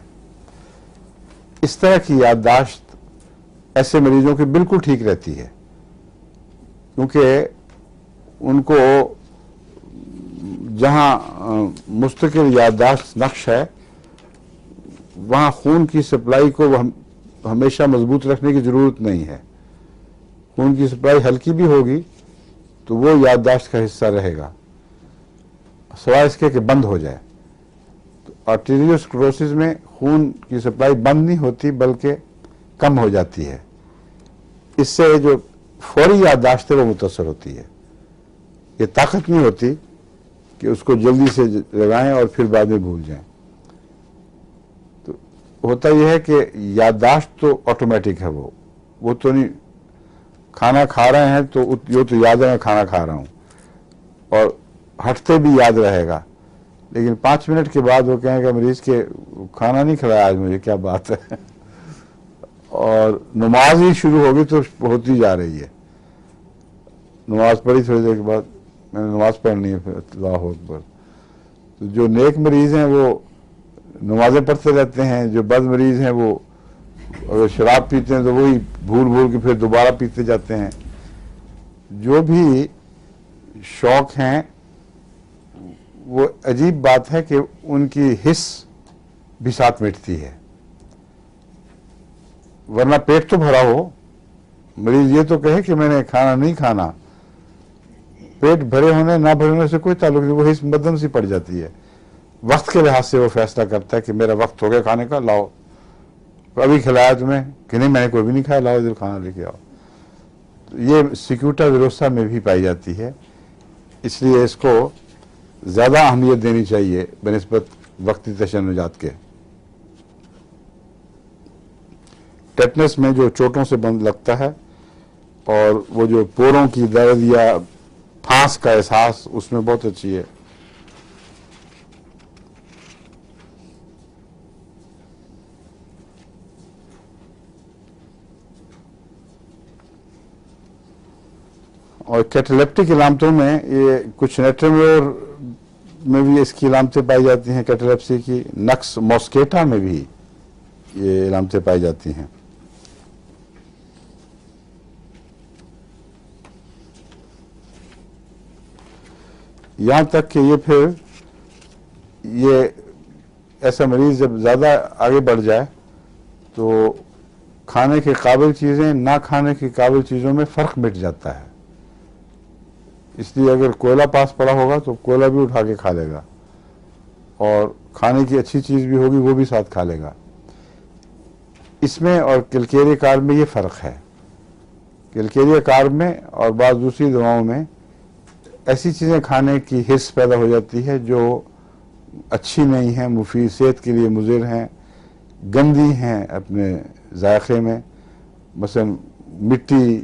اس طرح کی یادداشت ایسے مریضوں کی بالکل ٹھیک رہتی ہے، کیونکہ ان کو جہاں مستقل یادداشت نقش ہے وہاں خون کی سپلائی کو ہمیشہ مضبوط رکھنے کی ضرورت نہیں ہے. خون کی سپلائی ہلکی بھی ہوگی تو وہ یادداشت کا حصہ رہے گا، سوائے اس کے کہ بند ہو جائے. تو آرٹیریوسکلروسس میں خون کی سپلائی بند نہیں ہوتی بلکہ کم ہو جاتی ہے. اس سے جو فوری یادداشت ہے وہ متاثر ہوتی ہے. یہ طاقت نہیں ہوتی کہ اس کو جلدی سے لگائیں اور پھر بعد میں بھول جائیں. تو ہوتا یہ ہے کہ یادداشت تو آٹومیٹک ہے، وہ تو نہیں. کھانا کھا رہے ہیں تو یہ تو یاد ہے میں کھانا کھا رہا ہوں، اور ہٹتے بھی یاد رہے گا، لیکن 5 منٹ کے بعد وہ کہیں گے مریض کے کھانا نہیں کھلایا آج مجھے، کیا بات ہے. اور نماز ہی شروع ہوگی تو ہوتی جا رہی ہے. نماز پڑھی تھوڑی دیر کے بعد میں نے نماز پڑھنی ہے، پھر اللہ اکبر. تو جو نیک مریض ہیں وہ نمازیں پڑھتے رہتے ہیں، جو بد مریض ہیں وہ اگر شراب پیتے ہیں تو وہی بھول بھول کے پھر دوبارہ پیتے جاتے ہیں. جو بھی شوق ہیں وہ عجیب بات ہے کہ ان کی حس بھی ساتھ مٹتی ہے، ورنہ پیٹ تو بھرا ہو، مریض یہ تو کہے کہ میں نے کھانا نہیں کھانا، پیٹ بھرے ہونے نہ بھرے ہونے سے کوئی تعلق نہیں، وہ حس بدن سی پڑ جاتی ہے. وقت کے لحاظ سے وہ فیصلہ کرتا ہے کہ میرا وقت ہو گیا کھانے کا، لاؤ ابھی کھلایا تمہیں، کہ نہیں میں نے کوئی بھی نہیں کھایا، لاؤ ادھر کھانا لے کے آؤ. یہ سیکیوٹا ویروسا میں بھی پائی جاتی ہے، اس لیے اس کو زیادہ اہمیت دینی چاہیے بنسبت وقتی تشنجات کے. ٹیٹنس میں جو چوٹوں سے بند لگتا ہے اور وہ جو پوروں کی درد یا پھانس کا احساس اس میں بہت اچھی ہے. اور کیٹلیپٹک علامتوں میں یہ کچھ نیٹرمور میں بھی اس کی علامتیں پائی جاتی ہیں، کیٹلیپسی کی. نکس موسکیٹا میں بھی یہ علامتیں پائی جاتی ہیں. یہاں تک کہ یہ ایسا مریض جب زیادہ آگے بڑھ جائے تو کھانے کے قابل چیزیں نہ کھانے کے قابل چیزوں میں فرق مٹ جاتا ہے. اس لیے اگر کوئلہ پاس پڑا ہوگا تو کوئلہ بھی اٹھا کے کھا لے گا، اور کھانے کی اچھی چیز بھی ہوگی وہ بھی ساتھ کھا لے گا. اس میں اور کیلکیریا کار میں یہ فرق ہے. کیلکیریا کار میں اور بعض دوسری دواؤں میں ایسی چیزیں کھانے کی حس پیدا ہو جاتی ہے جو اچھی نہیں ہیں، مفید صحت کے لیے مضر ہیں، گندی ہیں اپنے ذائقے میں، مثلا مٹی،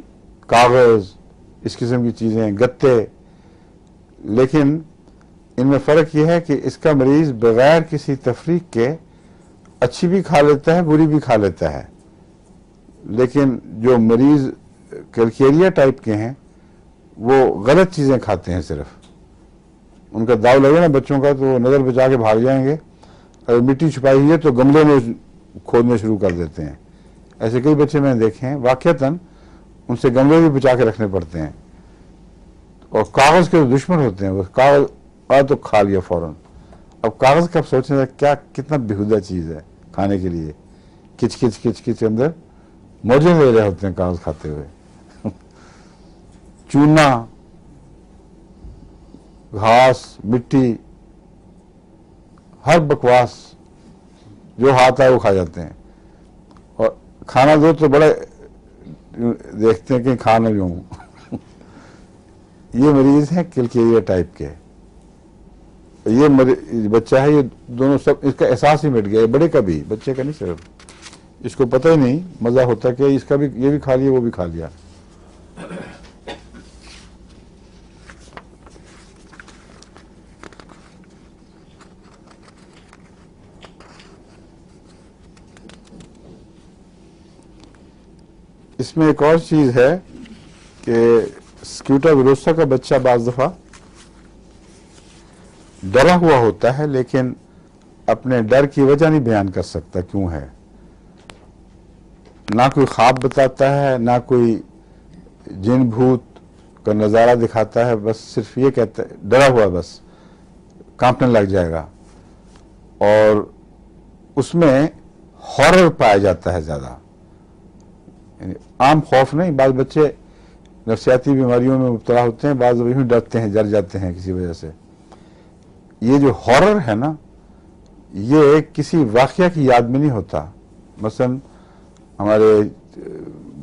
کاغذ، اس قسم کی چیزیں، گتے. لیکن ان میں فرق یہ ہے کہ اس کا مریض بغیر کسی تفریق کے اچھی بھی کھا لیتا ہے، بری بھی کھا لیتا ہے. لیکن جو مریض کیلکیریا ٹائپ کے ہیں وہ غلط چیزیں کھاتے ہیں صرف. उनका दाव लगे ना बच्चों का तो वो नज़र बचा के भाग जाएंगे। अगर मिट्टी छुपाई हुई है तो गमले में खोदने शुरू कर देते हैं। ऐसे कई बच्चे मैंने देखे हैं, वाकयातन उनसे गमले भी बचा के रखने पड़ते हैं। और कागज़ के दुश्मन होते हैं, वो कागज़ आ तो खा लिया फौरन। अब कागज़ का आप सोचें क्या कितना बेहुदा चीज़ है खाने के लिए, किच किच किच किच अंदर मौजें ले रहे होते हैं कागज़ खाते हुए। चूना, घास, मिट्टी, हर बकवास जो हाथ आए वो खा जाते हैं। और खाना दो तो बड़ा देखते हैं कि खा न लूं। ये मरीज हैं किलकेरिया टाइप के। ये बच्चा है, ये दोनों सब इसका एहसास ही मिट गया। बड़े का भी, बच्चे का नहीं सिर्फ, इसको पता ही नहीं मजा होता कि इसका भी, ये भी खा लिया वो भी खा लिया। इसमें एक और चीज है कि स्क्यूटा विरोसा का बच्चा बाज दफा डरा हुआ होता है, लेकिन अपने डर की वजह नहीं बयान कर सकता क्यों है। ना कोई ख्वाब बताता है, ना कोई जिन भूत का नज़ारा दिखाता है, बस सिर्फ ये कहता है डरा हुआ, बस कांपने लग जाएगा। और उसमें हॉरर पाया जाता है ज़्यादा, आम खौफ नहीं। बाद बच्चे नफ्सियाती बीमारियों में मुब्तला होते हैं, बाद यूं डरते हैं, डर जाते हैं किसी वजह से। ये जो हॉरर है ना, ये किसी वाक़या की याद में नहीं होता। मसलन हमारे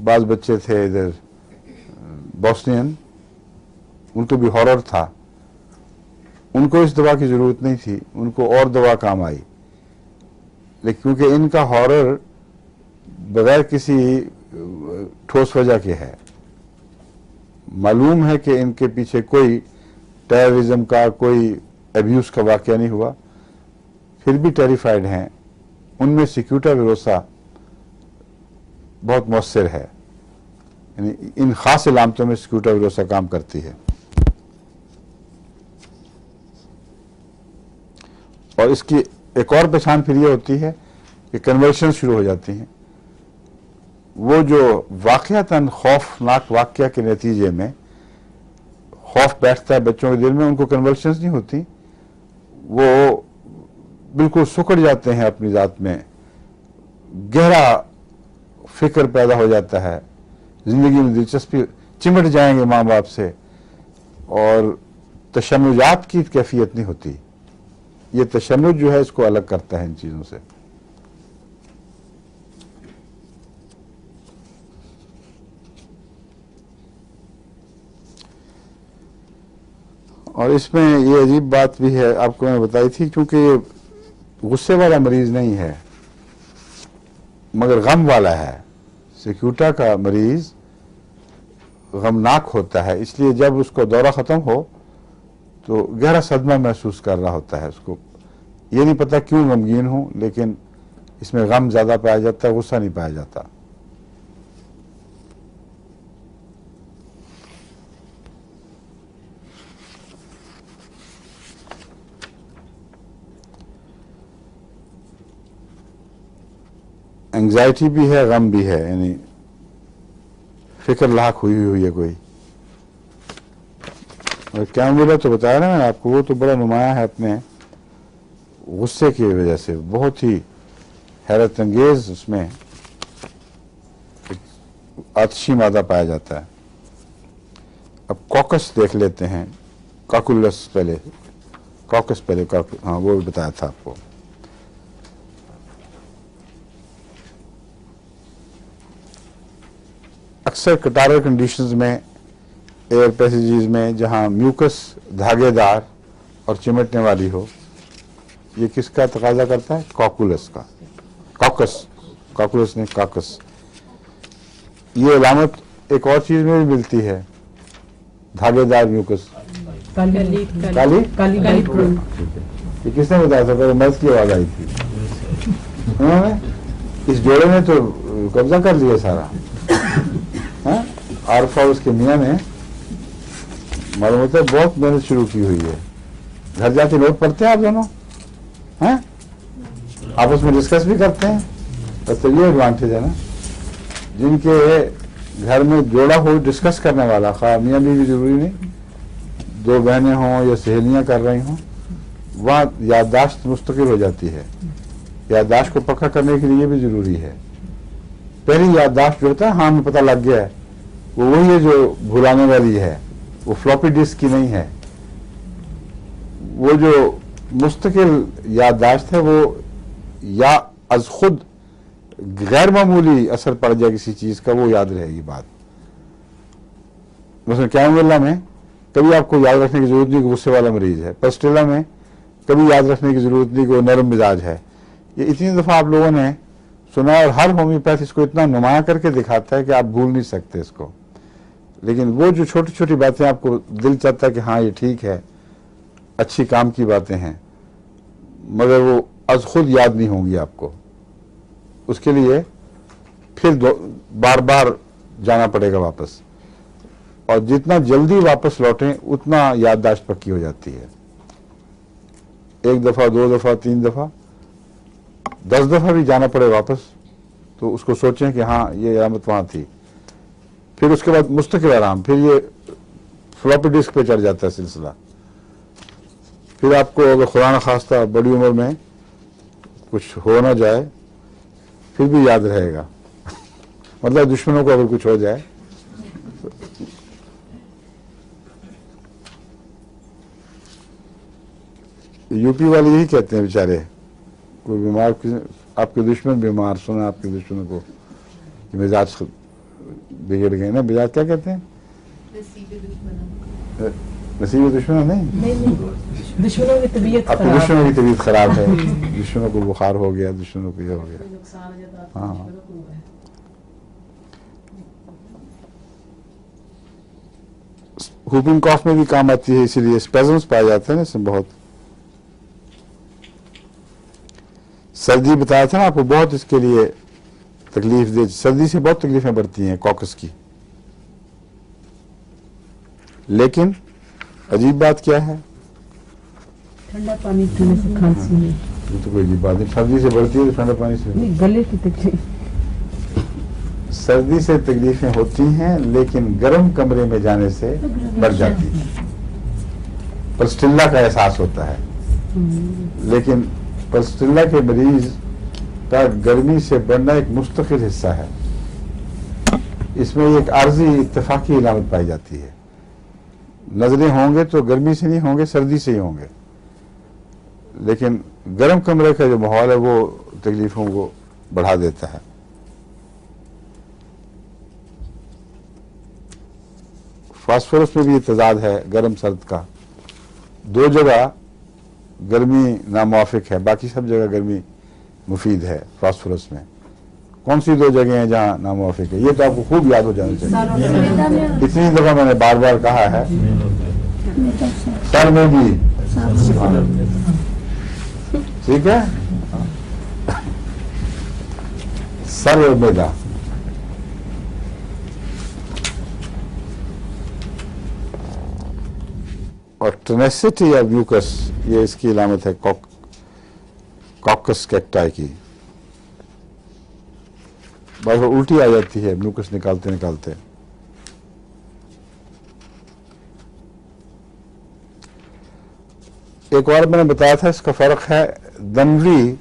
बाज बच्चे थे इधर बोस्नियन, उनको भी हॉरर था, उनको इस दवा की ज़रूरत नहीं थी, उनको और दवा काम आई। लेकिन क्योंकि इनका हॉरर बगैर किसी ठोस वजह के है, मालूम है कि इनके पीछे कोई टेररिज्म का, कोई अब्यूज का वाक़या नहीं हुआ, फिर भी टेरिफाइड हैं। उनमें स्क्यूटा विरोसा बहुत मौसर है, यानी इन खास इलामतों में स्क्यूटा विरोसा काम करती है। और इसकी एक और पहचान फिर ये होती है कि कन्वर्शन शुरू हो जाती हैं। वो जो वाक़यातन खौफनाक वाक़या के नतीजे में खौफ बैठता है बच्चों के दिल में, उनको कन्वर्शंस नहीं होती, वो बिल्कुल सुकड़ जाते हैं अपनी ज़ात में, गहरा फिक्र पैदा हो जाता है, ज़िंदगी में दिलचस्पी, चिमट जाएंगे माँ बाप से, और तशन्नुजात की कैफियत नहीं होती। ये तशन्नुज जो है इसको अलग करता है इन चीज़ों से। और इसमें ये अजीब बात भी है, आपको मैंने बताई थी, क्योंकि ये गुस्से वाला मरीज नहीं है मगर गम वाला है। स्क्यूटा का मरीज गमनाक होता है, इसलिए जब उसको दौरा ख़त्म हो तो गहरा सदमा महसूस कर रहा होता है। उसको ये नहीं पता क्यों गमगीन हूँ, लेकिन इसमें गम ज़्यादा पाया जाता है, गुस्सा नहीं पाया जाता। एंग्जाइटी भी है, गम भी है, यानी फिक्र लाख हुई है कोई। और क्या मिला तो बताया ना मैंने आपको, वो तो बड़ा नुमाया है अपने गुस्से की वजह से, बहुत ही हैरत अंगेज उसमें आतिशी मादा पाया जाता है। अब कॉकस देख लेते हैं, कॉकुलस पहले, कॉकस पहले, हाँ वो भी बताया था आपको। अक्सर कटारल कंडीशंस में, एयर पैसेजेस में, जहां म्यूकस धागेदार और चिमटने वाली हो, ये किसका तकाजा करता है? कॉकुलस का। कॉकस, कॉकुलस ने कॉकस। ये अलामत एक और चीज में भी मिलती है, धागेदार म्यूकस, काली काली काली काली फूल। ये किसने बताया था? पहले मर्द की आवाज आई थी, उन्होंने इस जोड़े ने तो कब्जा कर लिया सारा। आरफा उसके मियाँ ने, मालूम होता है बहुत मेहनत शुरू की हुई है, घर जाके नोट पढ़ते हैं आप दोनों हैं, आपस में डिस्कस भी करते हैं, तो ये एडवांटेज है ना। जिनके घर में जोड़ा हो डिस्कस करने वाला, खा मियाँ बीवी जरूरी नहीं, दो बहनें हों या सहेलियां कर रही हों, वहाँ याददाश्त मुस्तकिल हो जाती है। याददाश्त को पक्का करने के लिए भी जरूरी है। पहली याददाश्त जो होता है, हाँ में पता लग गया है, वो वही है जो भुलाने वाली है, वो फ्लॉपी डिस्क की नहीं है। वो जो मुस्तकिल याददाश्त है वो या अज खुद गैर मामूली असर पड़ जाए किसी चीज का, वो याद रहेगी बात। مثلا क्यामुल्ला में कभी आपको याद रखने की जरूरत नहीं कि गुस्से वाला मरीज है, पस्टेला में कभी याद रखने की जरूरत नहीं कि वो नरम मिजाज है। ये इतनी दफा आप लोगों ने सुना, और हर होम्योपैथ इसको इतना नुमाया करके दिखाता है कि आप भूल नहीं सकते इसको। लेकिन वो जो छोटी छोटी बातें आपको दिल चाहता है कि हाँ ये ठीक है, अच्छी काम की बातें हैं, मगर वो अज खुद याद नहीं होंगी आपको, उसके लिए फिर बार बार जाना पड़ेगा वापस। और जितना जल्दी वापस लौटें उतना याददाश्त पक्की हो जाती है। एक दफा, दो दफा, तीन दफा, 10 दफा भी जाना पड़े वापस, तो उसको सोचें कि हाँ ये यामत वहां थी। फिर उसके बाद मुस्तकिल आराम, फिर ये फ्लॉपी डिस्क पे चढ़ जाता है सिलसिला। फिर आपको अगर खुदा न खास्ता बड़ी उम्र में कुछ हो ना जाए फिर भी याद रहेगा मतलब दुश्मनों को अगर कुछ हो जाए। यूपी वाले यही कहते हैं बेचारे, कोई बीमार, आपके दुश्मन बीमार, सुना आपके दुश्मनों को कि मिजाज बिगड़ गए ना, मिजाज क्या कहते हैं, नसीब दुश्मन नहीं, दुश्मनों की तबीयत आपके खराब दुश्मनों की तबीयत खराब है, दुश्मनों को बुखार हो गया, दुश्मनों को ये हो गया। नुकसान हो जाता है, हाँ। दुश्मनों को है। हुपिंग कॉफ में भी काम आती है, इसीलिए स्पेजम्स पाए जाते हैं ना इसमें बहुत। सर्दी बताया था ना आपको, बहुत इसके लिए तकलीफ दे, सर्दी से बहुत तकलीफें बढ़ती हैं कॉकस की। लेकिन अजीब बात क्या है, ठंडा पानी पीने से खांसी में ये तो कोई अजीब बात नहीं, सर्दी से बढ़ती है तो ठंडा पानी से। नहीं, गले की तकलीफ। सर्दी से तकलीफें होती हैं लेकिन गर्म कमरे में जाने से बढ़ जाती हैं। पस्टिल्ला का एहसास होता है, लेकिन पस्टिल्ला के मरीज का गर्मी से बढ़ना एक मुस्तकिल हिस्सा है। इसमें एक आर्जी इत्तेफाकी इलामत पाई जाती है। नजरें होंगे तो गर्मी से नहीं होंगे, सर्दी से ही होंगे, लेकिन गर्म कमरे का जो माहौल है वो तकलीफों को बढ़ा देता है। फास्फोरस में भी ये तजाद है गर्म सर्द का। दो जगह गर्मी नामुवाफिक है, बाकी सब जगह गर्मी मुफीद है फास्फोरस में। कौन सी दो जगह हैं जहाँ नामुवाफिक है, ये तो आपको खूब याद हो जाना चाहिए। इतनी दफा मैंने बार बार कहा है, सर में भी, ठीक है, सर और मैदा। और टेनेसिटी ऑफ म्यूकस, ये इसकी इलामत है कॉकस कैक्टाई की। बार बार उल्टी आ जाती है म्यूकस निकालते निकालते। एक और मैंने बताया था, इसका फर्क है दमवी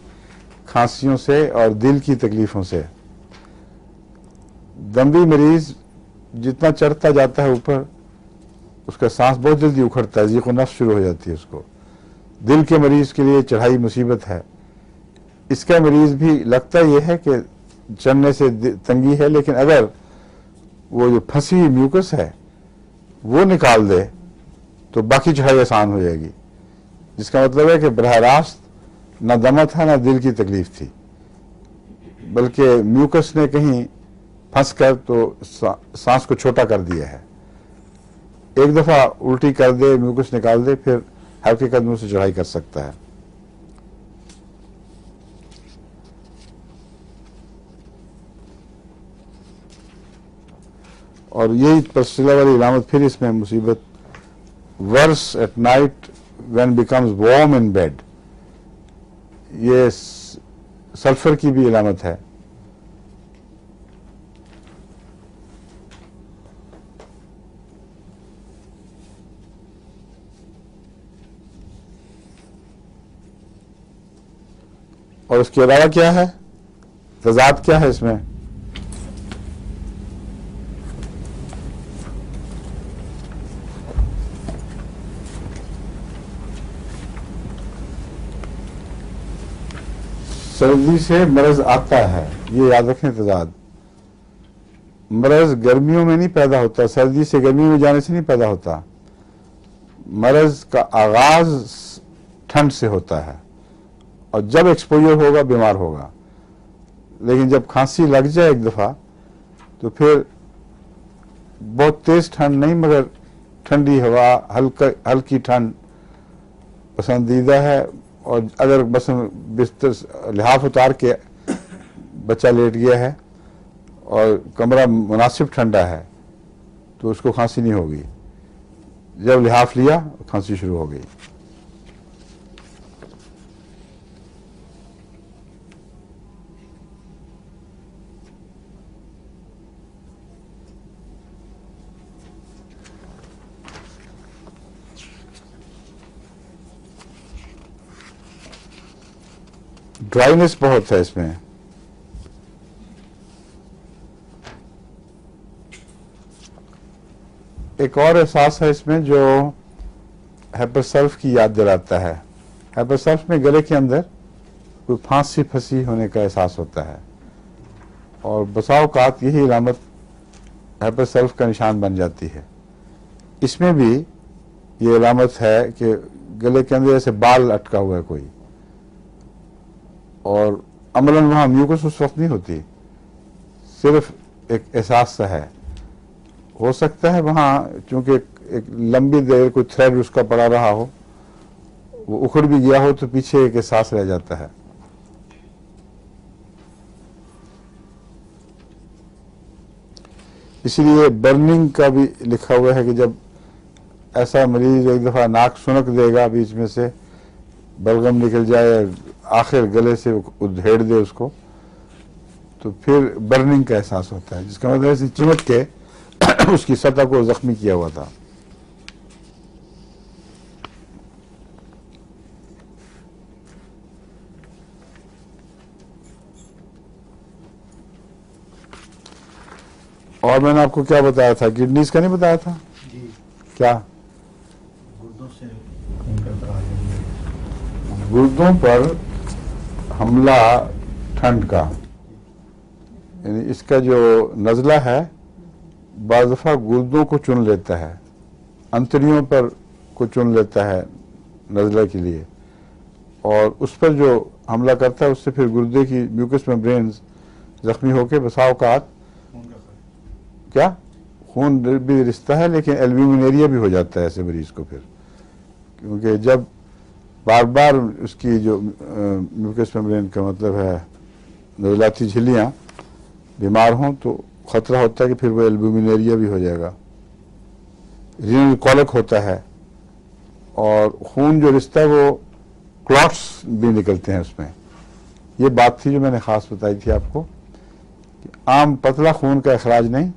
खांसियों से और दिल की तकलीफों से। दमवी मरीज जितना चढ़ता जाता है ऊपर, उसका सांस बहुत जल्दी उखड़ता है, ज़ीक़ नफ्स शुरू हो जाती है उसको। दिल के मरीज के लिए चढ़ाई मुसीबत है। इसका मरीज भी लगता यह है कि चढ़ने से तंगी है, लेकिन अगर वो जो फंसी हुई म्यूकस है वो निकाल दे तो बाकी चढ़ाई आसान हो जाएगी। जिसका मतलब है कि बरह रास्त न दमा था न दिल की तकलीफ थी, बल्कि म्यूकस ने कहीं फंस कर तो सांस को छोटा कर दिया है। एक दफा उल्टी कर दे, म्यूकस निकाल दे, फिर हल्के कदमों से चढ़ाई कर सकता है। और यही पस्टिला वाली इलामत फिर इसमें मुसीबत, worse at night when becomes warm in bed, یہ سلفر کی بھی علامت ہے. اور اس کے علاوہ کیا ہے, تضاد کیا ہے اس میں؟ سردی سے مرض آتا ہے, یہ یاد رکھیں تضاد. مرض گرمیوں میں نہیں پیدا ہوتا, سردی سے گرمیوں میں جانے سے نہیں پیدا ہوتا. مرض کا آغاز ٹھنڈ سے ہوتا ہے اور جب ایکسپوجر ہوگا بیمار ہوگا. لیکن جب کھانسی لگ جائے ایک دفعہ تو پھر بہت تیز ٹھنڈ نہیں مگر ٹھنڈی ہوا, ہلکی ٹھنڈ پسندیدہ ہے. اور اگر بس بستر لحاف اتار کے بچہ لیٹ گیا ہے اور کمرہ مناسب ٹھنڈا ہے تو اس کو کھانسی نہیں ہوگی. جب لحاف لیا کھانسی شروع ہو گئی. ڈرائینس بہت ہے اس میں. ایک اور احساس ہے اس میں جو ہیپرسلف کی یاد دلاتا ہے. ہیپرسلف میں گلے کے اندر کوئی پھانسی پھنسی ہونے کا احساس ہوتا ہے اور بسا اوقات یہی علامت ہیپرسلف کا نشان بن جاتی ہے. اس میں بھی یہ علامت ہے کہ گلے کے اندر ایسے بال اٹکا ہوا ہے کوئی, اور عملاً وہاں میوکس اس وقت نہیں ہوتی, صرف ایک احساس سا ہے. ہو سکتا ہے وہاں چونکہ ایک لمبی دیر کوئی تھریڈ اس کا پڑا رہا ہو, وہ اکھڑ بھی گیا ہو تو پیچھے ایک احساس رہ جاتا ہے. اسی لیے برننگ کا بھی لکھا ہوا ہے کہ جب ایسا مریض ایک دفعہ ناک سنک دے گا, بیچ میں سے بلغم نکل جائے, آخر گلے سے ادھیڑ دے اس کو, تو پھر برننگ کا احساس ہوتا ہے, جس کا مطلب ہے چمٹ کے اس کی سطح کو زخمی کیا ہوا تھا. اور میں نے آپ کو کیا بتایا تھا, کڈنیز کا نہیں بتایا تھا کیا؟ گردوں پر حملہ ٹھنڈ کا, یعنی اس کا جو نزلہ ہے بعض دفعہ گردوں کو چن لیتا ہے, انتڑیوں پر کو چن لیتا ہے نزلہ کے لیے, اور اس پر جو حملہ کرتا ہے اس سے پھر گردے کی میوکس میمبرینز زخمی ہو کے بسا اوقات کیا خون بھی رشتہ ہے, لیکن البیومینیریا بھی ہو جاتا ہے ایسے مریض کو پھر, کیونکہ جب بار بار اس کی جو میوکس میمبرین کا مطلب ہے نزلاتی جھلیاں بیمار ہوں تو خطرہ ہوتا ہے کہ پھر وہ البیومینیریا بھی ہو جائے گا. رینل کولک ہوتا ہے اور خون جو رشتہ ہے وہ کلاٹس بھی نکلتے ہیں اس میں. یہ بات تھی جو میں نے خاص بتائی تھی آپ کو کہ عام پتلا خون کا اخراج نہیں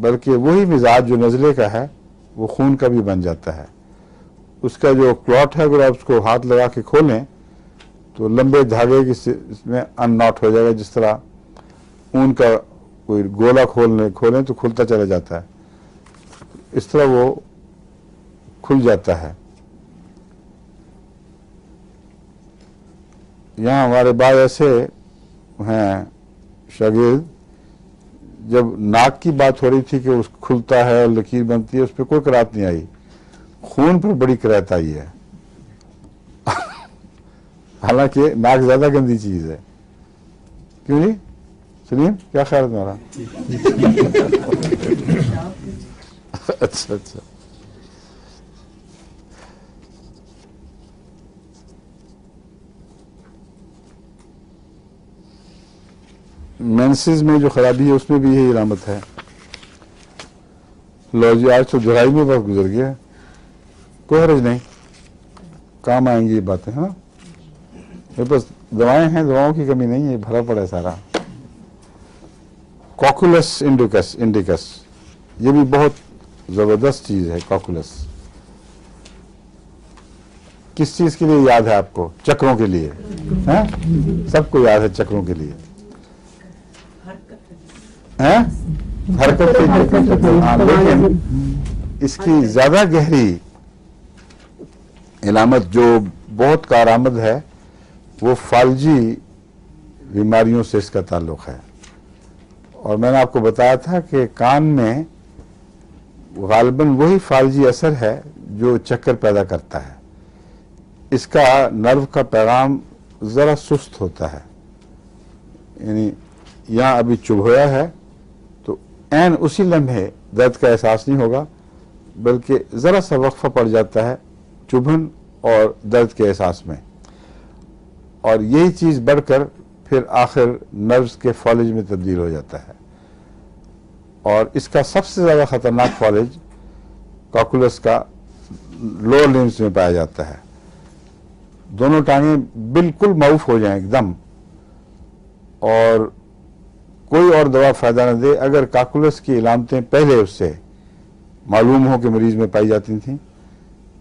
بلکہ وہی مزاج جو نزلے کا ہے وہ خون کا بھی بن جاتا ہے. اس کا جو کلاٹ ہے اگر آپ اس کو ہاتھ لگا کے کھولیں تو لمبے دھاگے کی اس میں ان ناٹ ہو جائے گا, جس طرح اون کا کوئی گولا کھولیں تو کھلتا چلا جاتا ہے, اس طرح وہ کھل جاتا ہے. یہاں ہمارے بعض ایسے ہیں شاگرد, جب ناک کی بات ہو رہی تھی کہ اس کھلتا ہے اور لکیر بنتی ہے, اس پہ کوئی قرات نہیں آئی, خون پر بڑی قرات آئی ہے. حالانکہ ناک زیادہ گندی چیز ہے. کیوں جی سلیم, کیا خیال ہے تمہارا؟ اچھا اچھا. مینسز میں جو خرابی ہے اس میں بھی یہی علامت ہے. لو جی آج تو جولائی میں وقت گزر گیا, کوئی حرج نہیں. काम आएंगी ये बातें, हाँ। मेरे पास दवाएं हैं, दवाओं की कमी नहीं है, भरा पड़ा है सारा। कॉकुलस इंडिकस, ये भी बहुत जबरदस्त चीज है। कॉकुलस किस चीज के लिए याद है आपको? चक्रों के लिए, हैं? सबको याद है चक्रों के लिए, हैं? हरकत के, हाँ, लेकिन इसकी ज्यादा गहरी इलामत जो बहुत कारआमद है वो फालजी बीमारियों से इसका ताल्लुक है। और मैंने आपको बताया था कि कान में गालिबन वही फालजी असर है जो चक्कर पैदा करता है। इसका नर्व का पैगाम जरा सुस्त होता है, यानी यहाँ अभी चुभोया है तो ऐन उसी लम्हे दर्द का एहसास नहीं होगा, बल्कि जरा सा वक्फा पड़ जाता है चुभन और दर्द के एहसास में, और यही चीज बढ़कर फिर आखिर नर्व्स के फॉलेज में तब्दील हो जाता है। और इसका सबसे ज्यादा खतरनाक फॉलेज कॉकुलस का लोअर लिम्स में पाया जाता है। दोनों टांगें बिल्कुल माउफ हो जाएं एकदम, और कोई और दवा फायदा न दे। अगर कॉकुलस की इलामतें पहले उससे मालूम हो कि मरीज में पाई जाती थी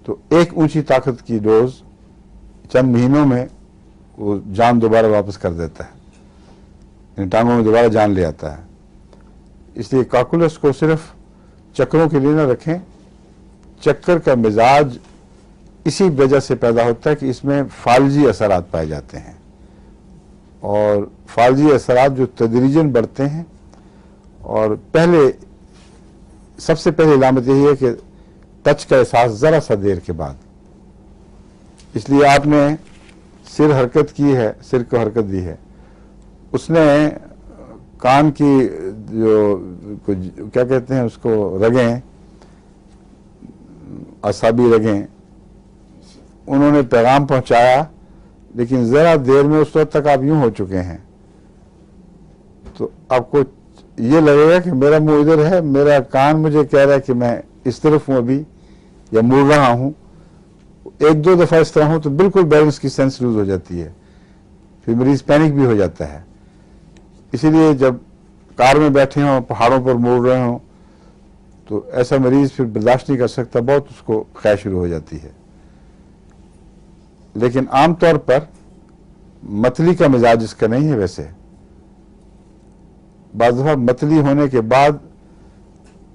तो एक ऊंची ताकत की डोज चंद महीनों में वो जान दोबारा वापस कर देता है, इन टांगों में दोबारा जान ले आता है। इसलिए कॉकुलस को सिर्फ चक्रों के लिए न रखें। चक्कर का मिजाज इसी वजह से पैदा होता है कि इसमें फालजी असरात पाए जाते हैं, और फालजी असरात जो तदरीजन बढ़ते हैं, और सबसे पहले इलामत यही है कि टच का एहसास जरा सा देर के बाद। इसलिए आपने सिर हरकत की है, सिर को हरकत दी है, उसने कान की जो क्या कहते हैं उसको, रगें, असाबी रगें, उन्होंने पैगाम पहुंचाया, लेकिन जरा देर में उस वक्त तक आप यूं हो चुके हैं तो आपको ये लगेगा कि मेरा मुंह इधर है, मेरा कान मुझे कह रहा है कि मैं इस तरफ हूं अभी या मुड़ रहा हूं। एक दो दफा इस तरह हो तो बिल्कुल बैलेंस की सेंस लूज हो जाती है, फिर मरीज पैनिक भी हो जाता है। इसीलिए जब कार में बैठे हों, पहाड़ों पर मुड़ रहे हों, तो ऐसा मरीज फिर बर्दाश्त नहीं कर सकता, बहुत उसको खैर शुरू हो जाती है। लेकिन आमतौर पर मतली का मिजाज इसका नहीं है। वैसे बाज़ दफा मतली होने के बाद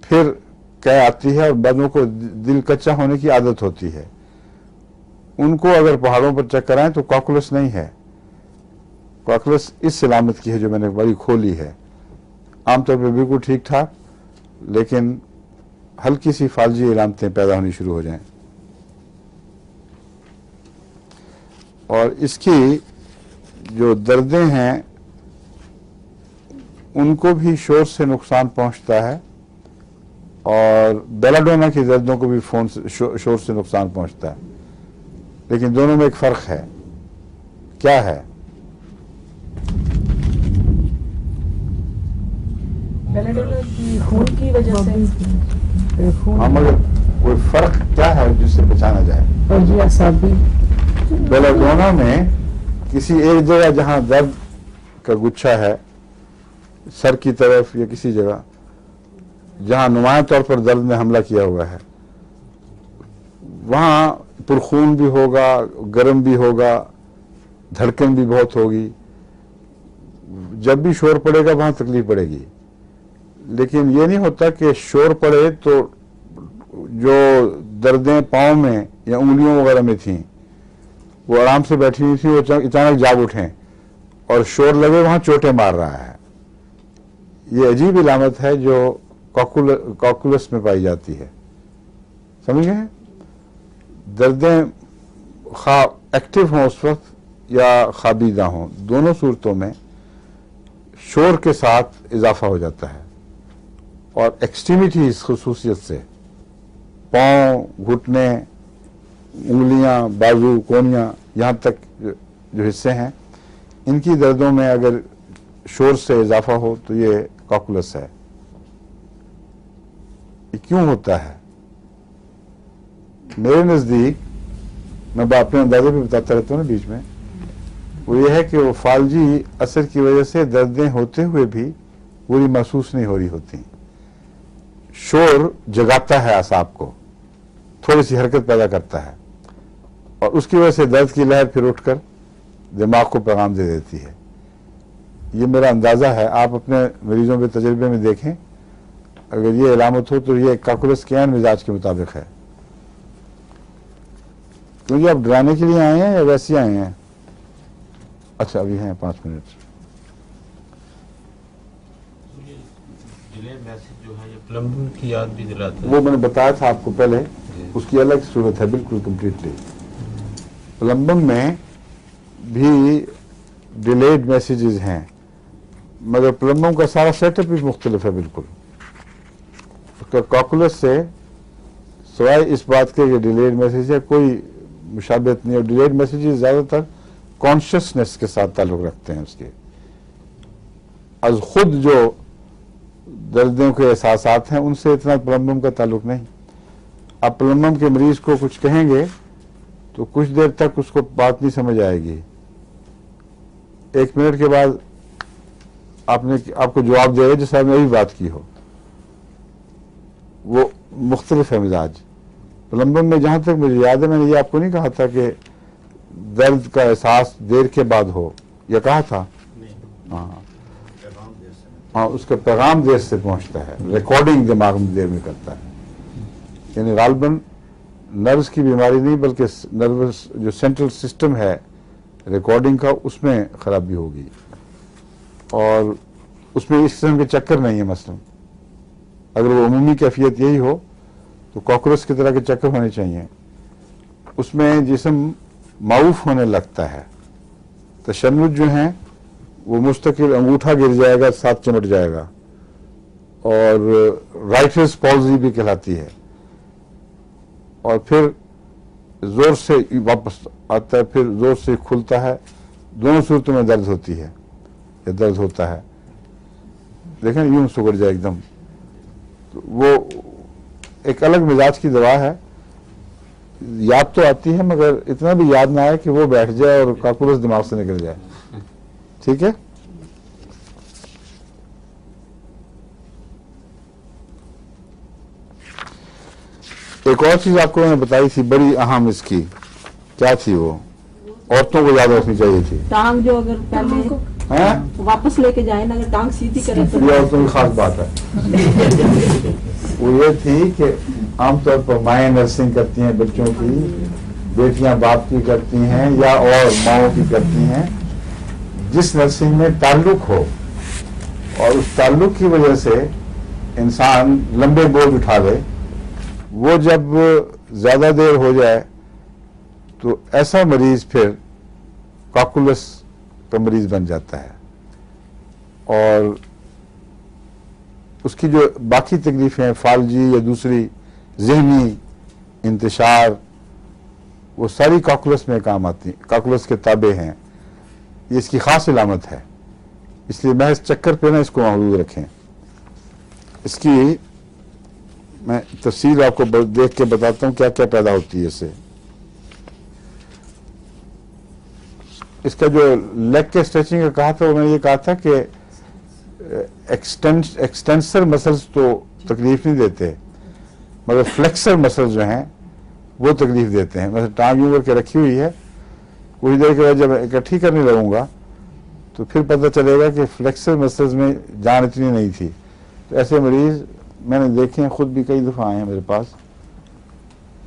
फिर कह आती है, और बंदों को दिल कच्चा होने की आदत होती है। उनको अगर पहाड़ों पर चक्कर आए तो कॉकुलस नहीं है, कॉकुलस इस सलामत की है जो मैंने बड़ी खोली है। आमतौर पर बिल्कुल ठीक ठाक, लेकिन हल्की सी फालजी इलामतें पैदा होनी शुरू हो जाएं। और इसकी जो दर्दें हैं उनको भी शोर से नुकसान पहुंचता है, और बेलाडोना की दर्दों को भी शोर से नुकसान पहुंचता है। लेकिन दोनों में एक फर्क है। क्या है? बेलाडोना की खून की वजह से, हाँ, मगर कोई फर्क क्या है जिससे बचाना जाए? और ये असाबी बेलाडोना में किसी एक जगह जहां दर्द का गुच्छा है, सर की तरफ या किसी जगह जहां नुमाया तौर पर दर्द ने हमला किया हुआ है, वहां पुरखून भी होगा, गर्म भी होगा, धड़कन भी बहुत होगी। जब भी शोर पड़ेगा वहां तकलीफ पड़ेगी। लेकिन ये नहीं होता कि शोर पड़े तो जो दर्दें पाँव में या उंगलियों वगैरह में थी वो आराम से बैठी हुई थी, वो अचानक जाग उठें और शोर लगे वहां चोटें मार रहा है। ये अजीब इलामत है जो कॉकुलस में पाई जाती है। समझ गए? दर्दें खा एक्टिव हों उस वक्त या खाबीदा हों, दोनों सूरतों में शोर के साथ इजाफा हो जाता है। और एक्सट्रीमिटी इस खसूसियत से पाँव, घुटने, उंगलियां, बाजू, कोनियां, यहाँ तक जो हिस्से हैं, इनकी दर्दों में अगर शोर से इजाफा हो तो ये कॉकुलस है। ये क्यों होता है? मेरे नजदीक मैं अपने अंदाजे भी बताता रहता हूँ ना बीच में, वो ये है कि वो फालजी असर की वजह से दर्दें होते हुए भी पूरी महसूस नहीं हो रही होती। शोर जगाता है आसाब को, थोड़ी सी हरकत पैदा करता है, और उसकी वजह से दर्द की लहर फिर उठकर दिमाग को पैगाम दे देती है। ये मेरा अंदाज़ा है, आप अपने मरीजों के तजर्बे में देखें, अगर ये अलामत हो तो ये काकुलस के ऐन मिजाज के मुताबिक है। क्योंकि आप डराने के लिए आए हैं या वैसे आए हैं? अच्छा, अभी हैं 5 मिनट। डिले मैसेज जो है ये प्लम्बिंग की याद भी दिलाता है। वो मैंने बताया था आपको पहले, उसकी अलग सूरत है बिल्कुल कम्प्लीटली। प्लम्बिंग में भी डिलेड मैसेजेस हैं, मगर प्लम्बिंग का सारा सेटअप भी मुख्तलिफ है बिल्कुल। उसका कॉकुलस से सिवाय इस बात के कि डिलेड मैसेज है, कोई मुशाबहत नहीं। और डिलेड मैसेजेस ज़्यादातर कॉन्शियसनेस के साथ ताल्लुक़ रखते हैं उसके, आज खुद जो दर्दों के एहसासात हैं उनसे इतना प्लम्बिंग का ताल्लुक़ नहीं। आप प्लम्बिंग के मरीज को कुछ कहेंगे तो कुछ देर तक उसको बात नहीं समझ आएगी, 1 मिनट के बाद आपको जवाब देगा जैसे आपने अभी बात की हो। वो मुख्तलिफ है मिजाज। प्लम्बिंग में जहां तक मुझे याद है, मैंने ये आपको नहीं कहा था कि दर्द का एहसास देर के बाद हो, या कहा था? हाँ, उसका पैगाम देर से पहुंचता है, रिकॉर्डिंग दिमाग में देर में करता है। यानी गालबन नर्व्स की बीमारी नहीं, बल्कि नर्वस जो सेंट्रल सिस्टम है रिकॉर्डिंग का, उसमें खराबी होगी, और उसमें इस किस्म के चक्कर नहीं है। मसलन अगर वो अमूमी कैफियत यही हो तो कॉकरोच की तरह के चक्कर होने चाहिए। उसमें जिस्म माऊफ होने लगता है, तशन्नुज जो हैं वो मुस्तकिल अंगूठा गिर जाएगा, साथ चिमट जाएगा, और राइटर्स पॉल्जी भी कहलाती है, और फिर जोर से वापस आता है, फिर जोर से खुलता है। दोनों सूरतों में दर्द होती है या दर्द होता है। देखें यूं सुगड़ जाए एकदम, तो वो एक अलग मिजाज की दवा है। याद तो आती है मगर इतना भी याद ना आए कि वो बैठ जाए और काकुलस दिमाग से निकल जाए। ठीक है, एक और चीज आपको मैंने बताई थी बड़ी अहम, इसकी क्या थी? वो औरतों को याद रखनी चाहिए थी। टांग जो अगर पहले हैं? वापस लेके जाए ना, अगर टांग सीधी करे तो ये औरतों की खास बात है। वो ये थी कि आमतौर पर माएँ नर्सिंग करती हैं बच्चों की, बेटियां बाप की करती हैं, या और माओं की करती हैं। जिस नर्सिंग में ताल्लुक हो और उस ताल्लुक की वजह से इंसान लंबे बोझ उठा ले, वो जब ज्यादा देर हो जाए तो ऐसा मरीज फिर काकुलस का मरीज बन जाता है, और उसकी जो बाकी तकलीफें फालजी या दूसरी ज़हनी इंतशार, वो सारी काकुलस में काम आती, काकुलस के ताबे हैं। ये इसकी खास इलामत है, इसलिए महज चक्कर पे ना इसको महफूज रखें। इसकी मैं तफसील आपको देख के बताता हूँ क्या क्या पैदा होती है इससे। इसका जो लेग के स्ट्रेचिंग का कहा था, वो मैंने ये कहा था कि एक्सटेंसर मसल्स तो तकलीफ नहीं देते, मगर फ्लेक्सर मसल्स जो हैं वो तकलीफ देते हैं। मतलब टांग यूं करके रखी हुई है, कुछ देर के बाद जब इकट्ठी करने लगूंगा तो फिर पता चलेगा कि फ्लेक्सर मसल्स में जान इतनी नहीं थी। तो ऐसे मरीज मैंने देखे हैं, खुद भी कई दफ़ा आए हैं मेरे पास।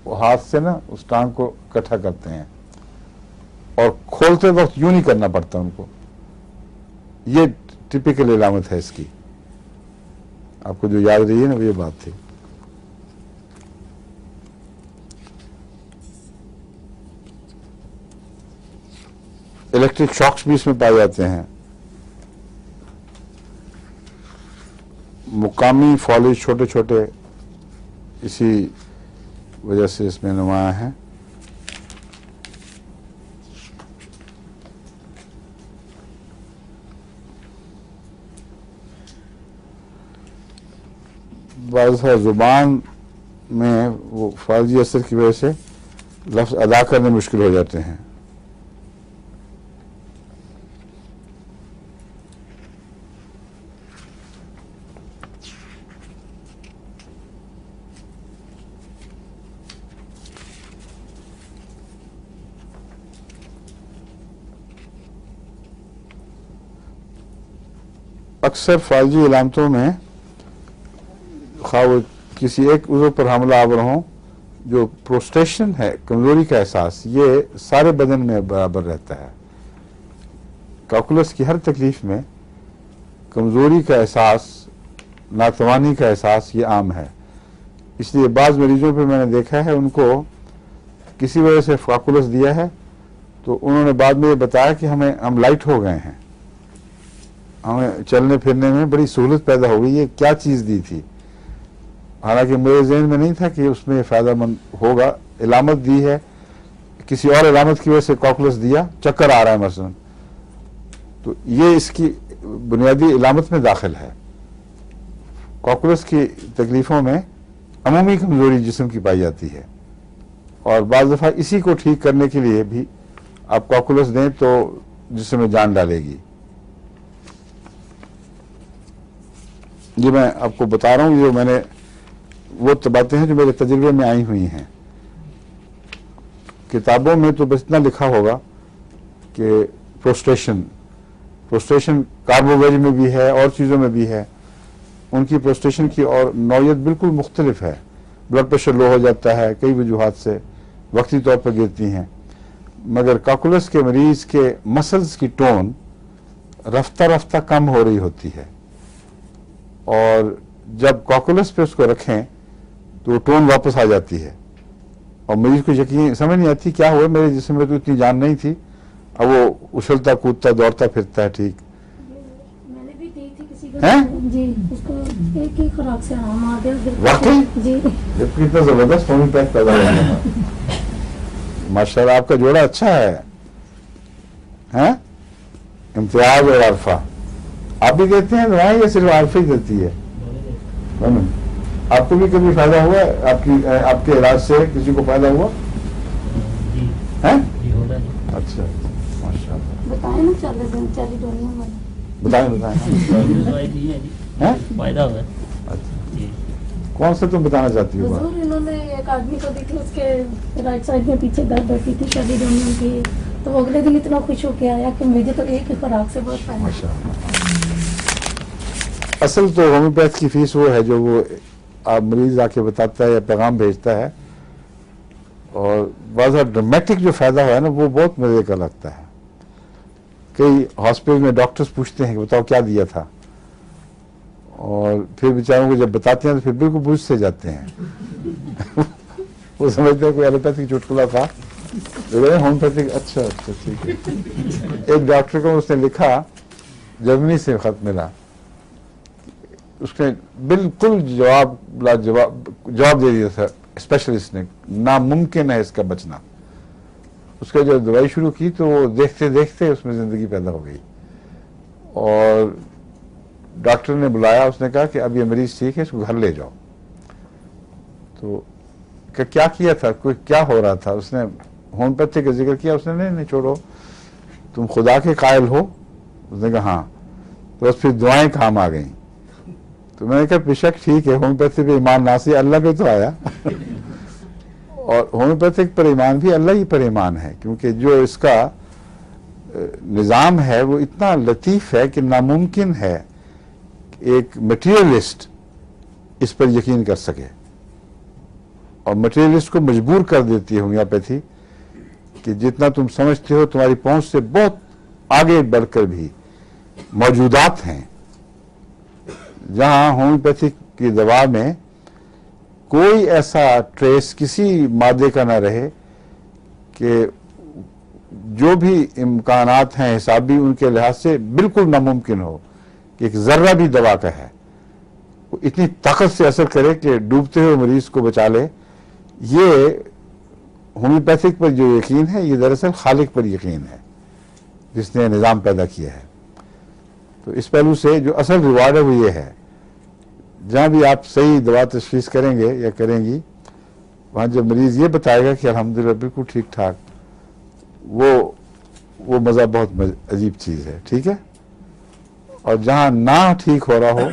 वो हाथ से ना उस टांग को इकट्ठा करते हैं और खोलते वक्त यूं नहीं करना पड़ता उनको। ये टिपिकल इलामत है इसकी, आपको जो याद रही है ना वो ये बात थी। इलेक्ट्रिक शॉक्स भी इसमें पाए जाते हैं। मुकामी फॉलेज छोटे छोटे इसी वजह से इसमें नुमाया है। बाज़ ज़ुबान में वो फालजी असर की वजह से लफ्ज अदा करने मुश्किल हो जाते हैं। अक्सर फालजी इलामतों में खा वो किसी एक उज़्व पर हमला आवर हों, जो प्रोस्ट्रेशन है, कमजोरी का एहसास, ये सारे बदन में बराबर रहता है। कैलकुलस की हर तकलीफ में कमजोरी का एहसास, नातवानी का एहसास ये आम है। इसलिए बाज़ मरीजों पे मैंने देखा है उनको किसी वजह से कैलकुलस दिया है तो उन्होंने बाद में ये बताया कि हम लाइट हो गए हैं, हमें चलने फिरने में बड़ी सहूलत पैदा हो गई। ये क्या चीज़ दी थी, हालांकि मेरे ज़हन में नहीं था कि उसमें फ़ायदेमंद होगा। इलामत दी है, किसी और इलामत की वजह से कैलकुलस दिया, चक्कर आ रहा है मसलन, तो ये इसकी बुनियादी इलामत में दाखिल है। कैलकुलस की तकलीफ़ों में अमूमी कमज़ोरी जिस्म की पाई जाती है और बाज़ दफ़ा इसी को ठीक करने के लिए भी आप कैलकुलस दें तो जिस्म में जान डालेगी। ये मैं आपको बता रहा हूँ, ये मैंने वो बातें हैं जो मेरे तजुर्बे में आई हुई हैं। किताबों में तो बस इतना लिखा होगा कि प्रोस्ट्रेशन कार्बोवेज में भी है और चीज़ों में भी है। उनकी प्रोस्ट्रेशन की और नौयत बिल्कुल मुख्तलिफ है। ब्लड प्रेशर लो हो जाता है, कई वजूहात से वक्ती तौर पर गिरती हैं, मगर कैलकुलस के मरीज के मसल्स की टोन रफ्ता रफ्ता कम हो रही होती है और जब कैलकुलस पे उसको रखें तो टोन वापस आ जाती है और मरीज को यकीन समझ नहीं आती क्या हुआ, मेरे जिस्म में तो इतनी जान नहीं थी, अब वो उछलता कूदता दौड़ता फिरता है। ठीक मैंने भी दी थी किसी को हैं? जी, उसको एक ही खुराक से आराम आ गया। वाकई जी, जबकि इतना जबरदस्त होम्योपैथ पैदा हो गया। माशाल्लाह आपका जोड़ा अच्छा है, हैं? इम्तियाज और अरफा आप भी देते हैं दवाएं या सिर्फ आरफा ही देती है? दोनों। आपको भी कभी फायदा हुआ आपके इलाज से किसी को फायदा हुआ है? अच्छा, माशाल्लाह। बताए ना 40 दोनों वाले बताएं हैं? फायदा हुआ। अच्छा, कौन सा तुम बताना चाहती हो? हुजूर इन्होंने एक आदमी को दी थी, उसके राइट साइड में पीछे दर्द होती थी शादी दोनों की, तो वो अगले दिन इतना खुश होकर आया कि मुझे तो एक ही खुराक से बहुत फायदा। माशाल्लाह। असल तो होम्योपैथ की फीस वो है जो वो आप मरीज आके बताता है या पैगाम भेजता है और बहुत ड्रामेटिक जो फायदा हुआ है ना वो बहुत मजे का लगता है। कई हॉस्पिटल में डॉक्टर्स पूछते हैं कि बताओ क्या दिया था और फिर बेचारों को जब बताते हैं तो फिर बिल्कुल बुझ से जाते हैं। वो समझते हैं कोई एलोपैथिक चुटकुला था, होम्योपैथिक। अच्छा अच्छा ठीक है। एक डॉक्टर को उसने लिखा, जर्मनी से खत मिला, उसने बिल्कुल जवाब दे दिया था स्पेशलिस्ट ने, नामुमकिन है इसका बचना। उसका जब दवाई शुरू की तो वो देखते देखते उसमें जिंदगी पैदा हो गई और डॉक्टर ने बुलाया, उसने कहा कि अब ये मरीज ठीक है, इसको घर ले जाओ। तो क्या किया था, कोई क्या हो रहा था, उसने होम्योपैथी का जिक्र किया। उसने नहीं छोड़ो, तुम खुदा के कायल हो। उसने कहा हाँ। तो बस फिर दुआएं काम आ गई। तो मैंने कहा बेशक ठीक है, होम्योपैथी पे ईमान नासी अल्लाह पे तो आया और होम्योपैथिक पर ईमान भी अल्लाह ही पर ईमान है, क्योंकि जो इसका निज़ाम है वो इतना लतीफ़ है कि नामुमकिन है एक मटेरियलिस्ट इस पर यकीन कर सके। और मटेरियलिस्ट को मजबूर कर देती है होम्योपैथी कि जितना तुम समझते हो तुम्हारी पहुंच से बहुत आगे बढ़कर भी मौजूदात हैं, जहां होम्योपैथी की दवा में कोई ऐसा ट्रेस किसी मादे का ना रहे कि जो भी इम्कानात हैं हिसाबी उनके लिहाज से बिल्कुल नामुमकिन हो कि एक जर्रा भी दवा का है वो इतनी ताकत से असर करे कि डूबते हुए मरीज को बचा ले। ये होम्योपैथिक पर जो यकीन है ये दरअसल खालिक पर यकीन है जिसने निज़ाम पैदा किया है। तो इस पहलू से जो असल रिवार्ड है वो ये है, जहाँ भी आप सही दवा तशखीस करेंगे या करेंगी वहां जब मरीज ये बताएगा कि अल्हम्दुलिल्लाह बिल्कुल ठीक ठाक, वो मजा बहुत अजीब चीज है, ठीक है। और जहां ना ठीक हो रहा हो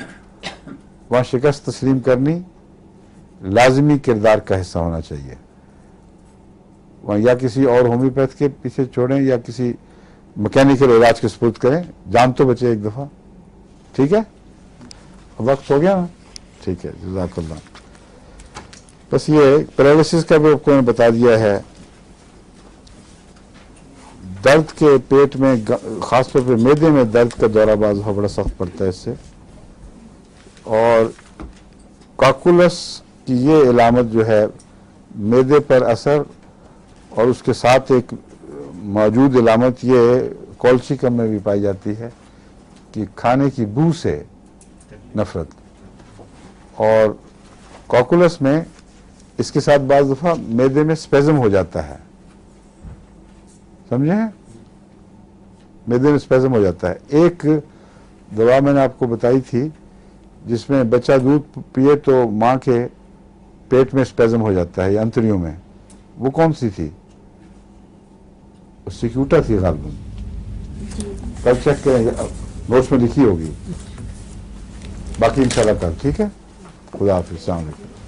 वहां शिकस्त तस्लीम करनी लाजमी किरदार का हिस्सा होना चाहिए। वहां या किसी और होम्योपैथ के पीछे छोड़ें या किसी मैकेनिकल इलाज के सपुर्द करें, जान तो बचे एक दफा, ठीक है। वक्त हो गया ना, ठीक है, जज़ाकल्लाह। बस ये पैरालिसिस का भी आपको बता दिया है। दर्द के पेट में, खासतौर पे मैदे में दर्द का दौराबाज बड़ा सख्त पड़ता है इससे। और काकुलस की ये इलामत जो है मैदे पर असर, और उसके साथ एक मौजूद इलामत ये कोल्शिकम में भी पाई जाती है कि खाने की बू से नफरत। और काकुलस में इसके साथ बाज़ दफ़ा मैदे में स्पेज़म हो जाता है, समझे हैं, मैदे में स्पेज़म हो जाता है। एक दवा मैंने आपको बताई थी जिसमें बच्चा दूध पिए तो माँ के पेट में स्पेज़म हो जाता है या अंतड़ियों में, वो कौन सी थी? सिक्यूटा थी गालिबन, कल चेक करेंगे, नोट्स में लिखी होगी, बाकी इंशाल्लाह कल, ठीक है। खुदा हाफिज़, अस्सलाम वालेकुम।